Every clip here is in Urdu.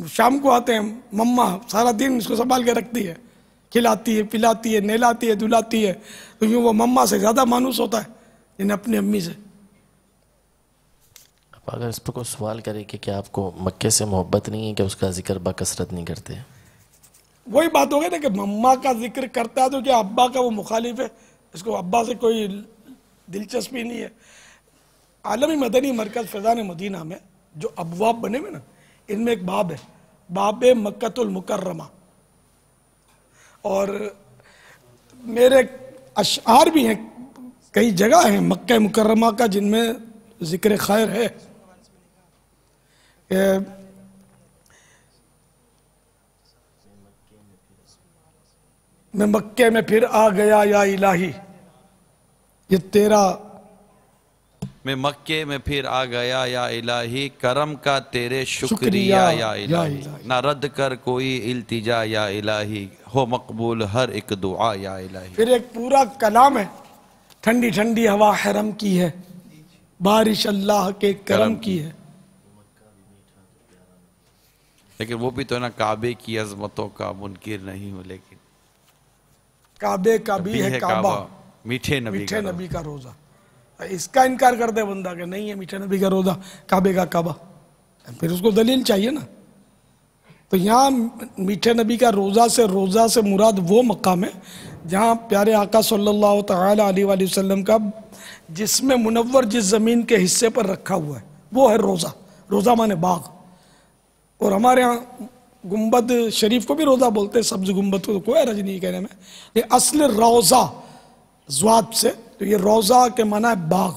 شام کو آتے ہیں، مما سارا دن اس کو سنبھال کے رکھتی ہے، کھلاتی ہے، پلاتی ہے، نہلاتی ہے، دھلاتی ہے، تو یوں وہ مما سے زیادہ مانوس ہوتا ہے یعنی اپنی امی سے۔ اب اگر اس پہ کوئی سوال کرے کہ کیا آپ کو مکے سے محبت نہیں ہے کہ اس کا ذکر بکثرت نہیں کرتے؟ وہی بات ہو گئی نا کہ مما کا ذکر کرتا ہے تو کیا ابا کا وہ مخالف ہے؟ اس کو ابا سے کوئی دلچسپی نہیں ہے۔ عالمی مدنی مرکز فیضان مدینہ میں جو ابواب بنے ہوئے نا، ان میں ایک باب ہے، باب مکۃ المکرمہ، اور میرے اشعار بھی ہیں، کئی جگہ ہیں مکہ مکرمہ کا جن میں ذکر خیر ہے۔ میں مکے میں پھر آ گیا یا الہی، یہ تیرا، میں مکے میں پھر آ گیا یا الہی، کرم کا تیرے شکریہ یا الہی، نہ رد کر کوئی التجا یا الہی، ہو مقبول ہر ایک دعا یا الہی۔ پھر ایک پورا کلام ہے، ٹھنڈی ٹھنڈی ہوا حرم کی ہے، بارش اللہ کے کرم کی ہے۔ لیکن وہ بھی تو نا کعبے کی عظمتوں کا منکر نہیں ہوں، لیکن کعبے کا بھی ہے کعبہ، میٹھے نبی کا روزہ۔ اس کا انکار کر دے بندہ کہ نہیں ہے میٹھے نبی کا روزہ، کعبے کا کعبہ، پھر اس کو دلیل چاہیے نا۔ تو یہاں میٹھے نبی کا روزہ سے مراد وہ مقام ہے جہاں پیارے آقا صلی اللہ تعالی علیہ وآلہ وسلم کا جسم منور جس زمین کے حصے پر رکھا ہوا ہے وہ ہے روزہ۔ روزہ مانے باغ، اور ہمارے ہاں گنبد شریف کو بھی روزہ بولتے ہیں، سبز گنبد کو کوئی حرج نہیں کہنے میں، یہ اصل روزہ زواد سے، تو یہ روزہ کے معنی ہے باغ۔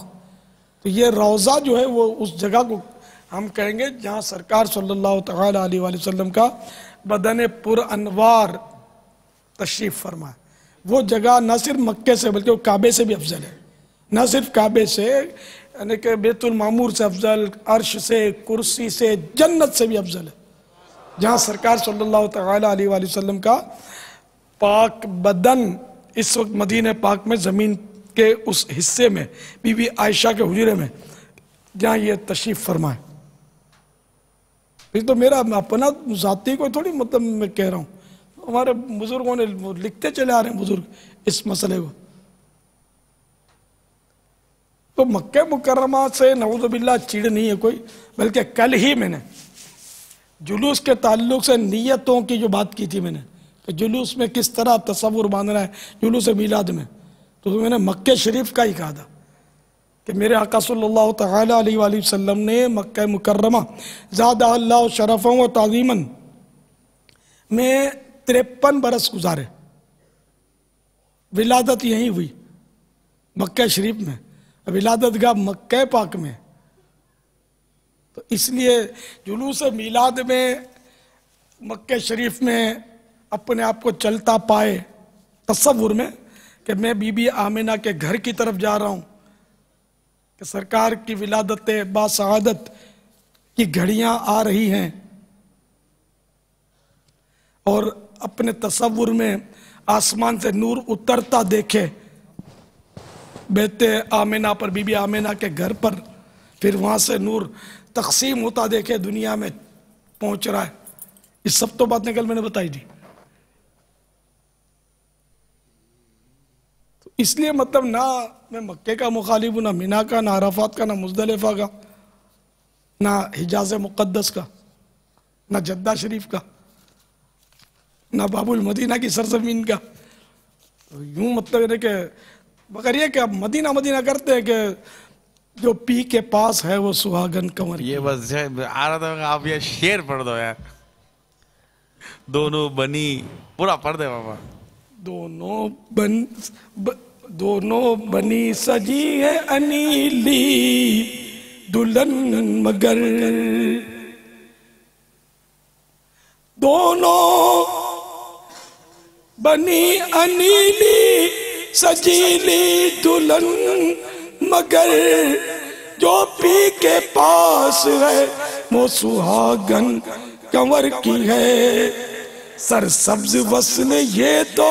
تو یہ روزہ جو ہے وہ اس جگہ کو ہم کہیں گے جہاں سرکار صلی اللہ تعالی علیہ وآلہ وسلم کا بدن پر انوار تشریف فرمائے۔ وہ جگہ نہ صرف مکے سے بلکہ وہ کعبے سے بھی افضل ہے، نہ صرف کعبے سے یعنی کہ بیت المعمور سے افضل، عرش سے، کرسی سے، جنت سے بھی افضل ہے، جہاں سرکار صلی اللہ تعالی علیہ وآلہ وسلم کا پاک بدن اس وقت مدینہ پاک میں زمین کے اس حصے میں بی بی عائشہ کے حجرے میں جہاں یہ تشریف فرمائے۔ یہ تو میرا اپنا ذاتی کوئی تھوڑی مطلب میں کہہ رہا ہوں، ہمارے بزرگوں نے لکھتے چلے آ رہے ہیں بزرگ اس مسئلے کو۔ تو مکہ مکرمہ سے نعوذ باللہ چڑ نہیں ہے کوئی، بلکہ کل ہی میں نے جلوس کے تعلق سے نیتوں کی جو بات کی تھی میں نے کہ جلوس میں کس طرح تصور باندھنا ہے جلوس میلاد میں، تو میں نے مکہ شریف کا ہی کہا تھا کہ میرے آقا صلی اللہ تعالی علیہ وآلہ وسلم نے مکہ مکرمہ زادہ اللہ شرفاً و تعظیماً میں 53 برس گزارے، ولادت یہیں ہوئی مکہ شریف میں، ولادت گاہ مکہ پاک میں۔ تو اس لیے جلوس میلاد میں مکہ شریف میں اپنے آپ کو چلتا پائے تصور میں کہ میں بی بی آمنہ کے گھر کی طرف جا رہا ہوں، کہ سرکار کی ولادت باسعادت کی گھڑیاں آ رہی ہیں، اور اپنے تصور میں آسمان سے نور اترتا دیکھے بیت آمنہ پر، بی بی آمنہ کے گھر پر، پھر وہاں سے نور تقسیم ہوتا دیکھے دنیا میں پہنچ رہا ہے۔ یہ سب تو باتیں کل میں نے بتائی تھی۔ تو اس لیے مطلب نہ میں مکے کا مخالف ہوں، نہ مینا کا، نہ عرفات کا، نہ مزدلفہ کا، نہ حجاز مقدس کا، نہ جدہ شریف کا، نہ باب المدینہ کی سرزمین کا۔ یوں مطلب ہے کہ مگر یہ کہ اب مدینہ کرتے ہیں کہ جو پی کے پاس ہے وہ سہاگن کنور کی۔ یہ بس آ رہا تھا، آپ یہ شعر پڑھ دو یار، دونوں بنی پورا پڑھ دے بابا۔ دونوں بنی سجی ہے انیلی دلہن مگر، دونوں بنی انیلی سجیلی دلہن مگر، جو پی کے پاس ہے وہ سہاگن کنور کی ہے۔ سر سبز وصل یہ تو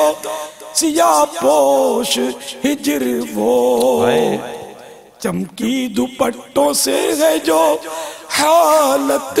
سیاہ پوش ہجر وہ، چمکی دوپٹوں سے ہے جو حالت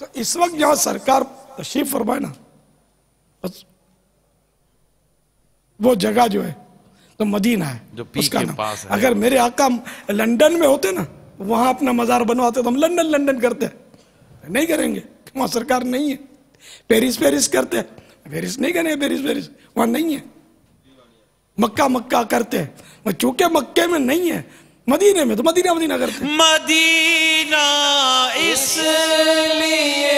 تو اس وقت جہاں سرکار تشریف فرمائے نا، بس وہ جگہ جو ہے تو مدینہ ہے، جو پی اس کا کے نام۔ پاس ہے۔ اگر میرے آقا لنڈن میں ہوتے نا، وہاں اپنا مزار بنواتے تو ہم لنڈن لنڈن کرتے، نہیں کریں گے، وہاں سرکار نہیں ہے۔ پیرس پیرس کرتے، پیرس نہیں کریں گے، پیرس پیرس وہاں نہیں ہے۔ مکہ مکہ کرتے ہیں، چونکہ مکے میں نہیں ہے، مدینے میں تو مدینہ مدینہ کرتے ہیں۔ مدینہ اس لیے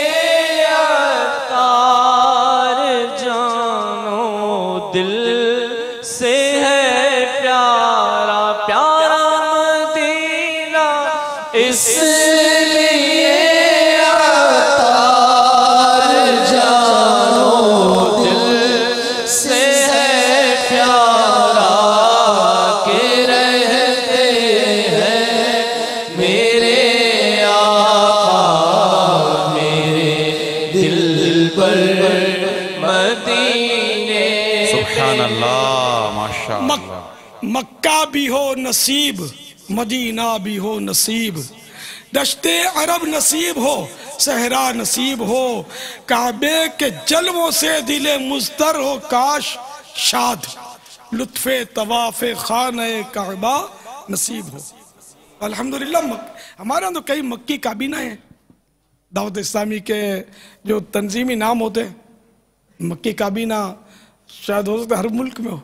تار جانو دل سے ہے پیارا، پیارا مدینہ اس لیے تار جانو دل سے ہے پیارا، کہ رہتے ہیں میرے آقا میرے دل پر مدینے۔ سبحان اللہ، ماشاءاللہ۔ مکہ بھی ہو نصیب، مدینہ بھی ہو نصیب، دشت عرب نصیب ہو، صحرا نصیب ہو، کعبے کے جلووں سے دل مضطر ہو کاش شاد، لطف طواف خانہ کعبہ نصیب ہو۔ الحمدللہ ہمارے ہاں تو کئی مکی کابینہ ہیں، دعوت اسلامی کے جو تنظیمی نام ہوتے ہیں، مکی کابینہ شاید ہو سکتا ہے ہر ملک میں ہو،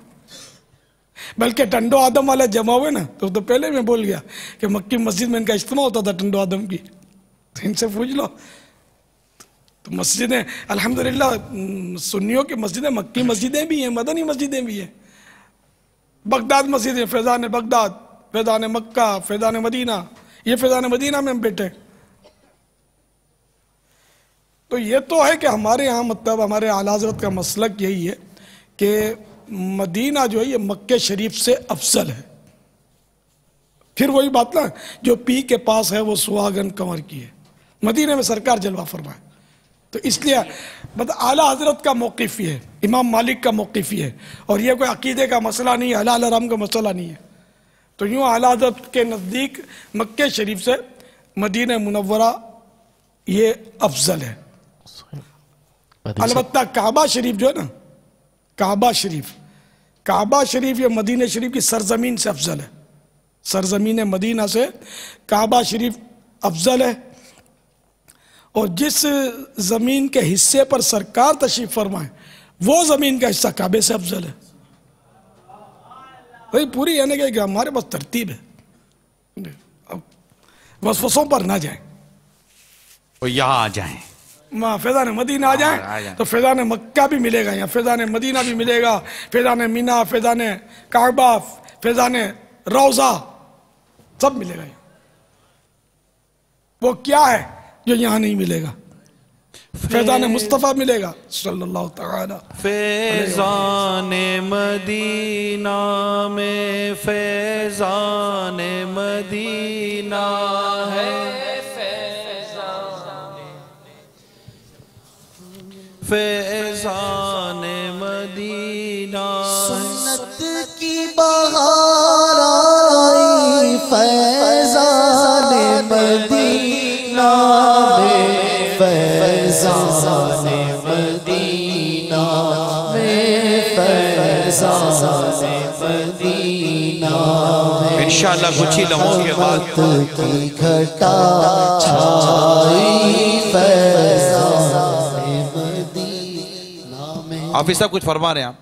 بلکہ ٹنڈو آدم والے جمع ہوئے نا، تو پہلے میں بول گیا کہ مکی مسجد میں ان کا اجتماع ہوتا تھا ٹنڈو آدم کی، تو ان سے پوچھ لو۔ تو مسجدیں الحمدللہ سنیوں کی مسجدیں، مکی مسجدیں بھی ہیں، مدنی مسجدیں بھی ہیں، بغداد مسجدیں، فیضان بغداد، فیضان مکہ، فیضان مدینہ، یہ فیضان مدینہ میں ہم بیٹھے۔ تو یہ تو ہے کہ ہمارے ہاں مطلب ہمارے اعلیٰ حضرت کا مسلک یہی ہے کہ مدینہ جو ہے یہ مکہ شریف سے افضل ہے۔ پھر وہی بات نا، جو پی کے پاس ہے وہ سہاگن کنور کی ہے، مدینہ میں سرکار جلوہ فرمائے۔ تو اس لیے اعلیٰ حضرت کا موقف یہ ہے، امام مالک کا موقف یہ ہے، اور یہ کوئی عقیدے کا مسئلہ نہیں ہے، حلال حرام کا مسئلہ نہیں ہے۔ تو یوں اعلیٰ حضرت کے نزدیک مکہ شریف سے مدینہ منورہ یہ افضل ہے۔ البتہ کعبہ شریف جو ہے نا، کعبہ شریف یہ مدینہ شریف کی سرزمین سے افضل ہے، سرزمین مدینہ سے کعبہ شریف افضل ہے۔ اور جس زمین کے حصے پر سرکار تشریف فرمائے وہ زمین کا حصہ کعبے سے افضل ہے۔ بھئی پوری یعنی کہ ہمارے پاس ترتیب ہے، وسوسوں پر نہ جائیں، وہ یہاں آ جائیں، فیضان مدینہ آ جائیں تو فیضان مکہ بھی ملے گا، یہاں فیضان مدینہ بھی ملے گا، فیضان مینا، فیضان کعبہ، فیضان روضہ سب ملے گا یہاں۔ وہ کیا ہے جو یہاں نہیں ملے گا؟ فیضان مصطفیٰ ملے گا صلی اللہ تعالی۔ فیضان مدینہ میں فیضان مدینہ ہے، فیضان مدینہ سنت کی بہار آئی فیضان مدینہ میں، فیضان مدینہ میں، فیضان مدینہ میں، انشاءاللہ کچھ ہی لمحوں کے بعد کی گھٹا چھائی فیضان مدینہ میں۔ حافظ صاحب کچھ فرما رہے ہیں آپ؟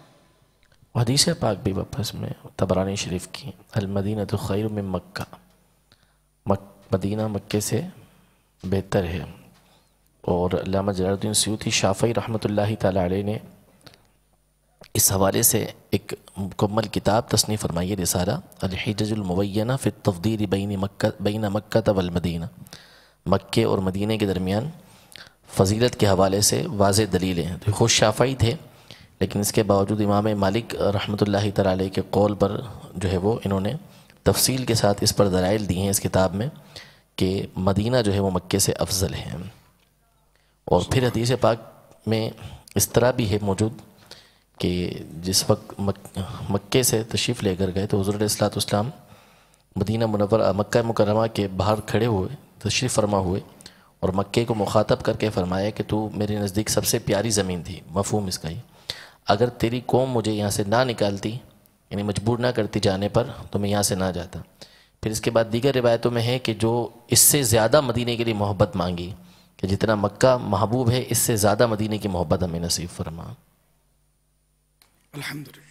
حدیث پاک بھی واپس میں طبرانی شریف کی، المدینہ خیر من مکہ، مدینہ مکے سے بہتر ہے۔ اور علامہ جلال الدین سیوطی شافعی رحمۃ اللہ تعالی علیہ نے اس حوالے سے ایک مکمل کتاب تصنیف فرمائی ہے، رسالہ الحجج المبینہ فی التفضیل بین مکہ والمدینہ، مکے اور مدینہ کے درمیان فضیلت کے حوالے سے واضح دلیلیں ہیں۔ تو خود شافعی تھے، لیکن اس کے باوجود امام مالک رحمۃ اللہ تعالی علیہ کے قول پر جو ہے وہ انہوں نے تفصیل کے ساتھ اس پر دلائل دی ہیں اس کتاب میں کہ مدینہ جو ہے وہ مکے سے افضل ہے۔ اور پھر حدیث پاک میں اس طرح بھی ہے موجود کہ جس وقت مکے سے تشریف لے کر گئے تو حضور علیہ الصلوۃ والسلام مدینہ منورہ مکہ مکرمہ کے باہر کھڑے ہوئے، تشریف فرما ہوئے، اور مکے کو مخاطب کر کے فرمایا کہ تو میرے نزدیک سب سے پیاری زمین تھی. مفہوم اس کا یہ، اگر تیری قوم مجھے یہاں سے نہ نکالتی، یعنی مجبور نہ کرتی جانے پر، تو میں یہاں سے نہ جاتا. پھر اس کے بعد دیگر روایتوں میں ہے کہ جو اس سے زیادہ مدینے کے لیے محبت مانگی، کہ جتنا مکہ محبوب ہے اس سے زیادہ مدینے کی محبت ہمیں نصیب فرما. الحمدللہ.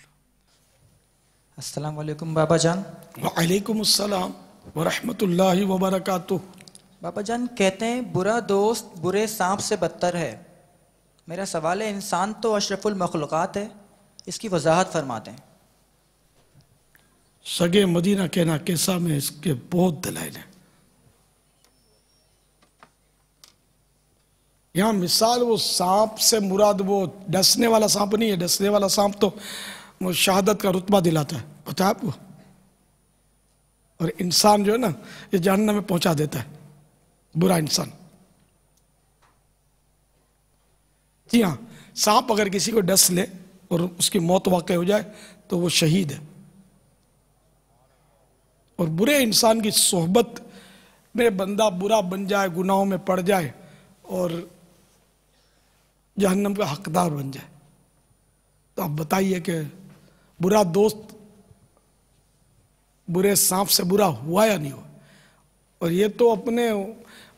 السلام علیکم بابا جان. وعلیکم السلام ورحمۃ اللہ وبرکاتہ. بابا جان کہتے ہیں برا دوست برے سانپ سے بدتر ہے. میرا سوال ہے، انسان تو اشرف المخلوقات ہے، اس کی وضاحت فرما دیں. سگے مدینہ کہنا کیسا میں اس کے بہت دلائل ہیں. یہاں مثال وہ سانپ سے مراد وہ ڈسنے والا سانپ نہیں ہے. ڈسنے والا سانپ تو وہ شہادت کا رتبہ دلاتا ہے، پتہ ہے آپ کو. اور انسان جو ہے نا یہ جہنم میں پہنچا دیتا ہے، برا انسان. جی ہاں، سانپ اگر کسی کو ڈس لے اور اس کی موت واقع ہو جائے تو وہ شہید ہے. اور برے انسان کی صحبت میں بندہ برا بن جائے، گناہوں میں پڑ جائے اور جہنم کا حقدار بن جائے. تو آپ بتائیے کہ برا دوست برے سانپ سے برا ہوا یا نہیں ہوا؟ اور یہ تو اپنے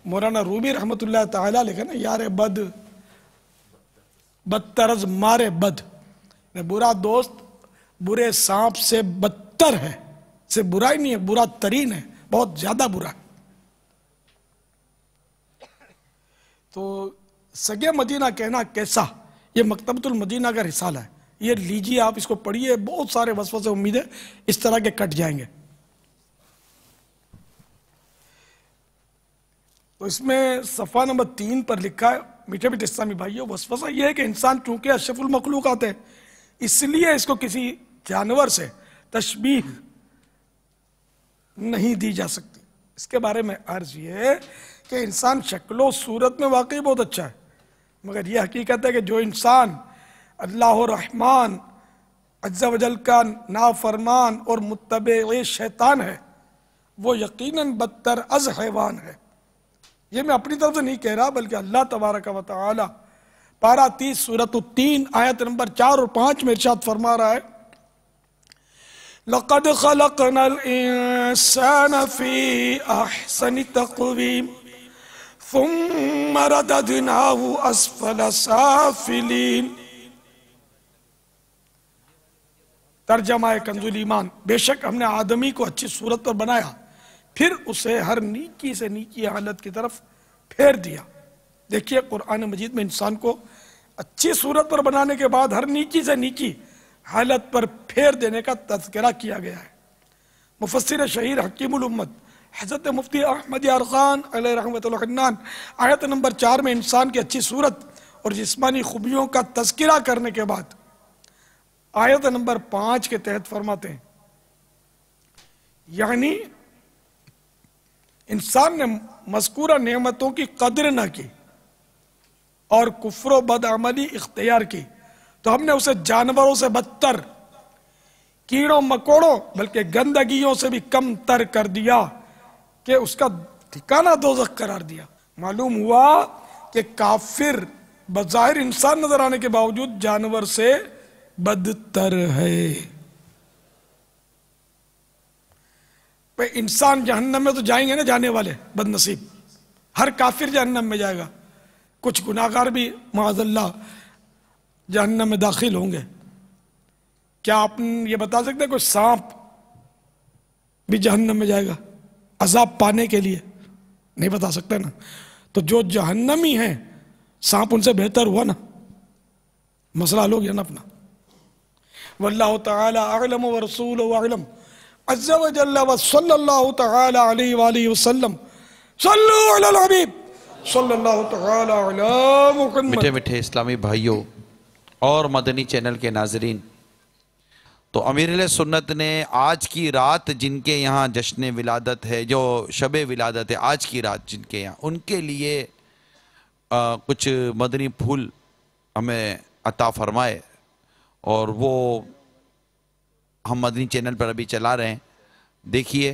مولانا رومی رحمۃ اللہ تعالیٰ لکھے نا، یار بد بدترز مارے بد. برا دوست برے سانپ سے بدتر ہے، سے برا ہی نہیں ہے، برا ترین ہے، بہت زیادہ برا ہے. تو سگے مدینہ کہنا کیسا، یہ مکتبۃ المدینہ کا رسالہ ہے. یہ لیجیے آپ، اس کو پڑھیے. بہت سارے وسوسے امید ہے اس طرح کے کٹ جائیں گے. تو اس میں صفحہ نمبر 3 پر لکھا ہے، میٹھے میٹھے اسلامی بھائیوں، وسوسہ یہ ہے کہ انسان چونکہ اشرف المخلوقات ہے، اس لیے اس کو کسی جانور سے تشبیہ نہیں دی جا سکتی. اس کے بارے میں عرض یہ ہے کہ انسان شکل و صورت میں واقعی بہت اچھا ہے، مگر یہ حقیقت ہے کہ جو انسان اللہ الرحمن عز و جل کا نافرمان اور متبع شیطان ہے، وہ یقیناً بدتر از حیوان ہے. یہ میں اپنی طرف سے نہیں کہہ رہا، بلکہ اللہ تبارک و تعالی پارہ 30 سورۃ 3 آیت نمبر 4 اور 5 میں ارشاد فرما رہا ہے، لَقَدْ خَلَقْنَا الْإِنسَانَ فِي أَحْسَنِ تَقْوِيمٍ ثُمَّ رَدَدْنَاهُ أَسْفَلَ سَافِلِينَ. ترجمہ کنز ایمان، بے شک ہم نے آدمی کو اچھی صورت پر بنایا، پھر اسے ہر نیکی سے نیکی حالت کی طرف پھیر دیا. دیکھیے قرآن مجید میں انسان کو اچھی صورت پر بنانے کے بعد ہر نیکی سے نیکی حالت پر پھیر دینے کا تذکرہ کیا گیا ہے. مفسر شہیر حکیم الامت حضرت مفتی احمد یار خان علیہ رحمۃ الحنان آیت نمبر 4 میں انسان کی اچھی صورت اور جسمانی خوبیوں کا تذکرہ کرنے کے بعد آیت نمبر 5 کے تحت فرماتے ہیں، یعنی انسان نے مذکورہ نعمتوں کی قدر نہ کی اور کفر و بدعملی اختیار کی تو ہم نے اسے جانوروں سے بدتر، کیڑوں مکوڑوں بلکہ گندگیوں سے بھی کم تر کر دیا کہ اس کا ٹھکانہ دوزخ قرار دیا. معلوم ہوا کہ کافر بظاہر انسان نظر آنے کے باوجود جانور سے بدتر ہے. انسان جہنم میں تو جائیں گے نا جانے والے بد نصیب، ہر کافر جہنم میں جائے گا، کچھ گناہگار بھی معاذ اللہ جہنم میں داخل ہوں گے. کیا آپ یہ بتا سکتے ہیں کوئی سانپ بھی جہنم میں جائے گا عذاب پانے کے لیے؟ نہیں بتا سکتے نا. تو جو جہنمی ہیں سانپ ان سے بہتر ہوا نا، مسئلہ حل ہو گیا نا اپنا. واللہ تعالی اعلم ورسولہ اعلم عز و جل و صلی اللہ تعالی علیہ وآلہ وسلم. صلو علی الحبیب صلی اللہ تعالی علی محمد. میٹھے میٹھے اسلامی بھائیوں اور مدنی چینل کے ناظرین، تو امیر علیہ سنت نے آج کی رات جن کے یہاں جشن ولادت ہے، جو شب ولادت ہے آج کی رات جن کے یہاں، ان کے لیے کچھ مدنی پھول ہمیں عطا فرمائے، اور وہ ہم مدنی چینل پر ابھی چلا رہے ہیں. دیکھیے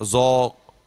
ذوق,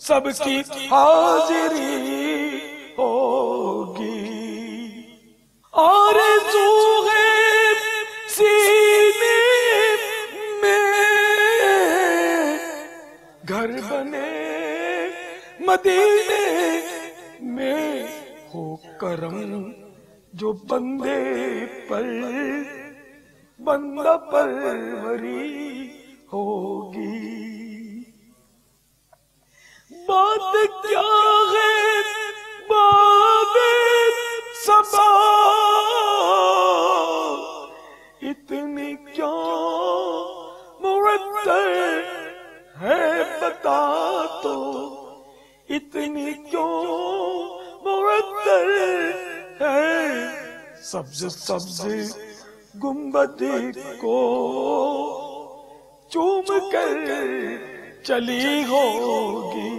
سب کی حاضری ہوگی، آرزو ہے سینے میں گھر بنے مدینے میں، ہو کرم جو بندے پر بندہ پروری ہوگی۔ بات کیا ہے باب صبا، اتنی کیوں معطر ہے بتا تو، اتنی کیوں معطر ہے، سبز سبز گنبد کو چوم کر چلی ہوگی،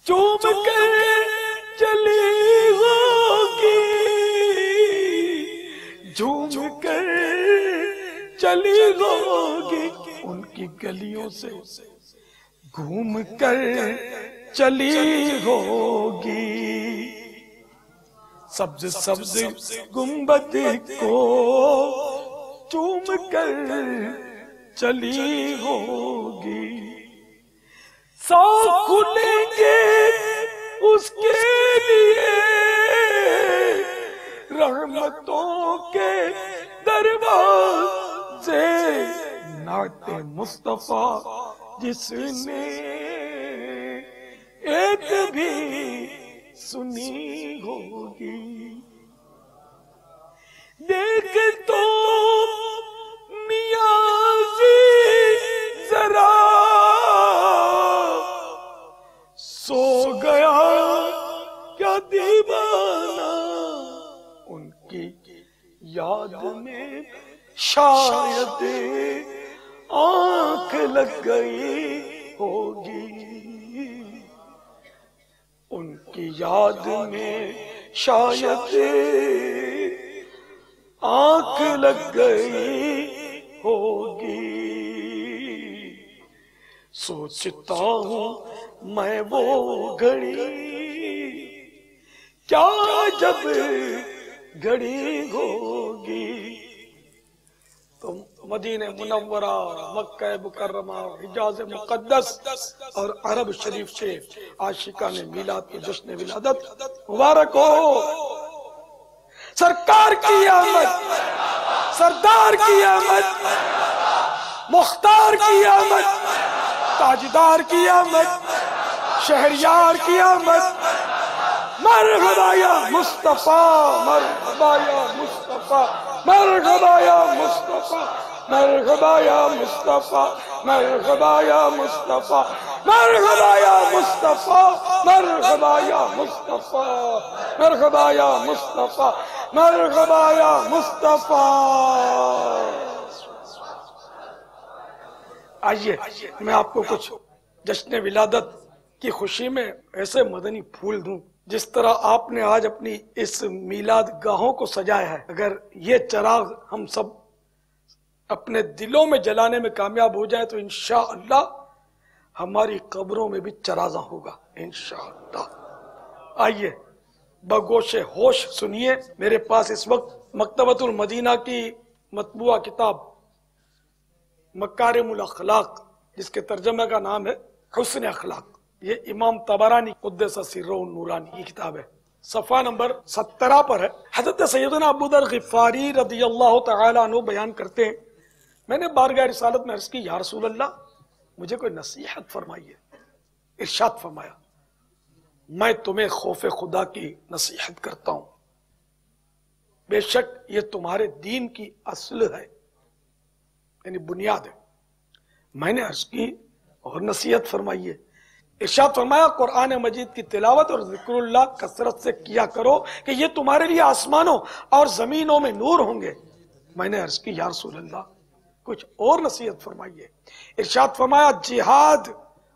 چوم کر چلی ہوگی، جھوم کر چلی ہوگی، ان کی گلیوں سے گھوم کر چلی ہوگی، سبز سبز گنبد کو چوم کر چلی ہوگی، سو کھلیں گے اس کے لیے رحمتوں کے دروازے، نعت مصطفیٰ جس نے ایک بھی سنی ہوگی، دیکھ تو نیازی ذرا سو گیا کیا دیوانہ، ان کی یاد میں شاید آنکھ لگ گئی ہوگی، ان کی یاد میں شاید آنکھ لگ گئی ہوگی، سوچتا ہوں میں وہ گھڑی کیا جب گھڑی ہوگی، تو مدینہ منورہ، مکہ مکرمہ، حجاز مقدس اور عرب شریف سے عاشقان میلاد کو جشن ولادت مبارک ہو۔ سرکار کی آمد، سردار کی آمد، مختار کی آمد، تاجدار کی آمد، شہریار کی آمد، مرحبا یا مصطفیٰ، مرحبا یا مصطفیٰ، مرحبا یا مصطفیٰ، مرحبا یا مصطفیٰ، مرحبا یا مصطفیٰ، مرحبا یا مصطفیٰ، مرحبا یا مصطفیٰ، مرحبا یا مصطفیٰ، مرحبا یا مصطفیٰ۔ آئیے میں آپ کو کچھ جشن ولادت کی خوشی میں ایسے مدنی پھول دوں، جس طرح آپ نے آج اپنی اس میلاد گاہوں کو سجایا ہے، اگر یہ چراغ ہم سب اپنے دلوں میں جلانے میں کامیاب ہو جائے تو انشاءاللہ ہماری قبروں میں بھی چراغاں ہوگا انشاءاللہ۔ آئیے بگوش ہوش سنیے، میرے پاس اس وقت مکتبۃ المدینہ کی مطبوعہ کتاب مکارم الاخلاق، جس کے ترجمہ کا نام ہے حسن اخلاق، یہ امام طبرانی قدس سرہ النورانی کی کتاب ہے، صفحہ نمبر 17 پر ہے۔ حضرت سیدنا ابو ذر غفاری رضی اللہ تعالی عنہ بیان کرتے ہیں، میں نے بارگاہ رسالت میں عرض کی یا رسول اللہ مجھے کوئی نصیحت فرمائیے، ارشاد فرمایا میں تمہیں خوف خدا کی نصیحت کرتا ہوں، بے شک یہ تمہارے دین کی اصل ہے، یعنی بنیاد ہے۔ میں نے عرض کی اور نصیحت فرمائیے، ارشاد فرمایا قرآن مجید کی تلاوت اور ذکر اللہ کثرت سے کیا کرو کہ یہ تمہارے لیے آسمانوں اور زمینوں میں نور ہوں گے۔ میں نے عرض کی یا رسول اللہ کچھ اور نصیحت فرمائیے، ارشاد فرمایا جہاد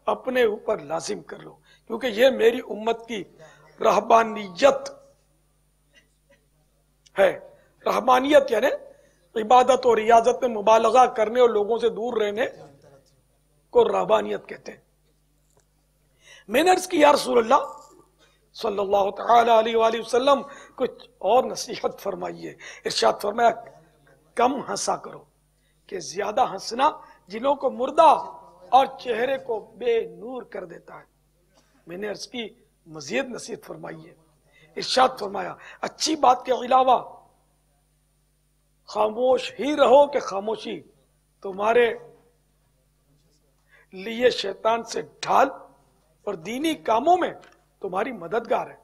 اپنے اوپر لازم کر لو، کیونکہ یہ میری امت کی رہبانیت ہے۔ رہبانیت یعنی عبادت اور ریاضت میں مبالغہ کرنے اور لوگوں سے دور رہنے کو رہبانیت کہتے ہیں۔ میں نے عرض کی یا رسول اللہ صلی اللہ تعالی علیہ وآلہ وسلم کچھ اور نصیحت فرمائیے. ارشاد فرمایا کم ہنسا کرو کہ زیادہ ہنسنا دلوں کو مردہ اور چہرے کو بے نور کر دیتا ہے. میں نے عرض کی مزید نصیحت فرمائیے. ارشاد فرمایا اچھی بات کے علاوہ خاموش ہی رہو کہ خاموشی تمہارے لیے شیطان سے ڈھال اور دینی کاموں میں تمہاری مددگار ہے.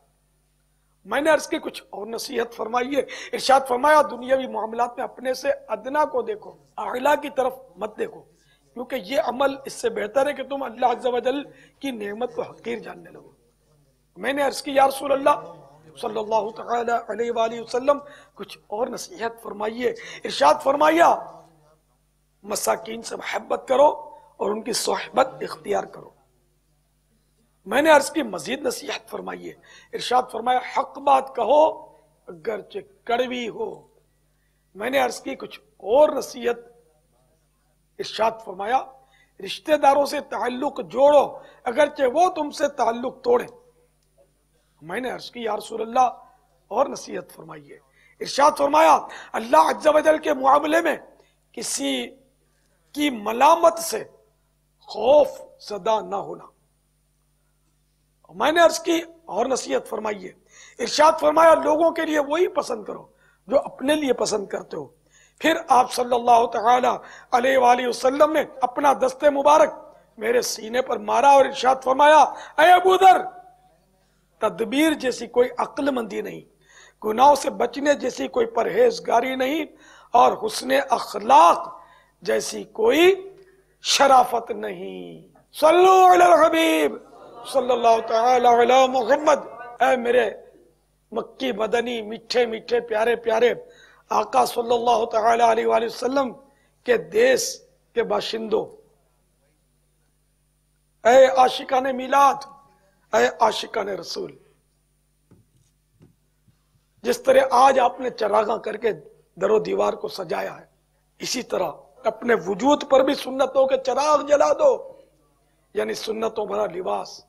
میں نے عرض کی کچھ اور نصیحت فرمائیے. ارشاد فرمایا دنیاوی معاملات میں اپنے سے ادنا کو دیکھو، اعلیٰ کی طرف مت دیکھو، کیونکہ یہ عمل اس سے بہتر ہے کہ تم اللہ عز و جل کی نعمت کو حقیر جاننے لگو. میں نے عرض کی یا رسول اللہ صلی اللہ تعالی علیہ وآلہ وسلم کچھ اور نصیحت فرمائیے. ارشاد فرمایا مساکین سے محبت کرو اور ان کی صحبت اختیار کرو. میں نے عرض کی مزید نصیحت فرمائیے. ارشاد فرمایا حق بات کہو اگرچہ کڑوی ہو. میں نے عرض کی کچھ اور نصیحت. ارشاد فرمایا رشتہ داروں سے تعلق جوڑو اگرچہ وہ تم سے تعلق توڑیں. میں نے عرض کی یا رسول اللہ اور نصیحت فرمائیے. ارشاد فرمایا اللہ عز و جل کے معاملے میں کسی کی ملامت سے خوف زدہ نہ ہونا. میں نے عرض کی اور نصیحت فرمائیے. ارشاد فرمایا لوگوں کے لیے وہی پسند کرو جو اپنے لیے پسند کرتے ہو. پھر آپ صلی اللہ تعالی علیہ وآلہ وسلم نے اپنا دست مبارک میرے سینے پر مارا اور ارشاد فرمایا اے ابو ذر تدبیر جیسی کوئی عقل مندی نہیں، گناہوں سے بچنے جیسی کوئی پرہیزگاری نہیں، اور حسن اخلاق جیسی کوئی شرافت نہیں. صلو علی الحبیب صلی اللہ تعالی علی محمد. اے میرے مکی مدنی میٹھے میٹھے پیارے پیارے آقا صلی اللہ تعالی علیہ وآلہ وسلم کے دیس کے باشندوں، اے عاشقان میلاد، اے عاشقان رسول، جس طرح آج آپ نے چراغاں کر کے در و دیوار کو سجایا ہے، اسی طرح اپنے وجود پر بھی سنتوں کے چراغ جلا دو، یعنی سنتوں بھرا لباس،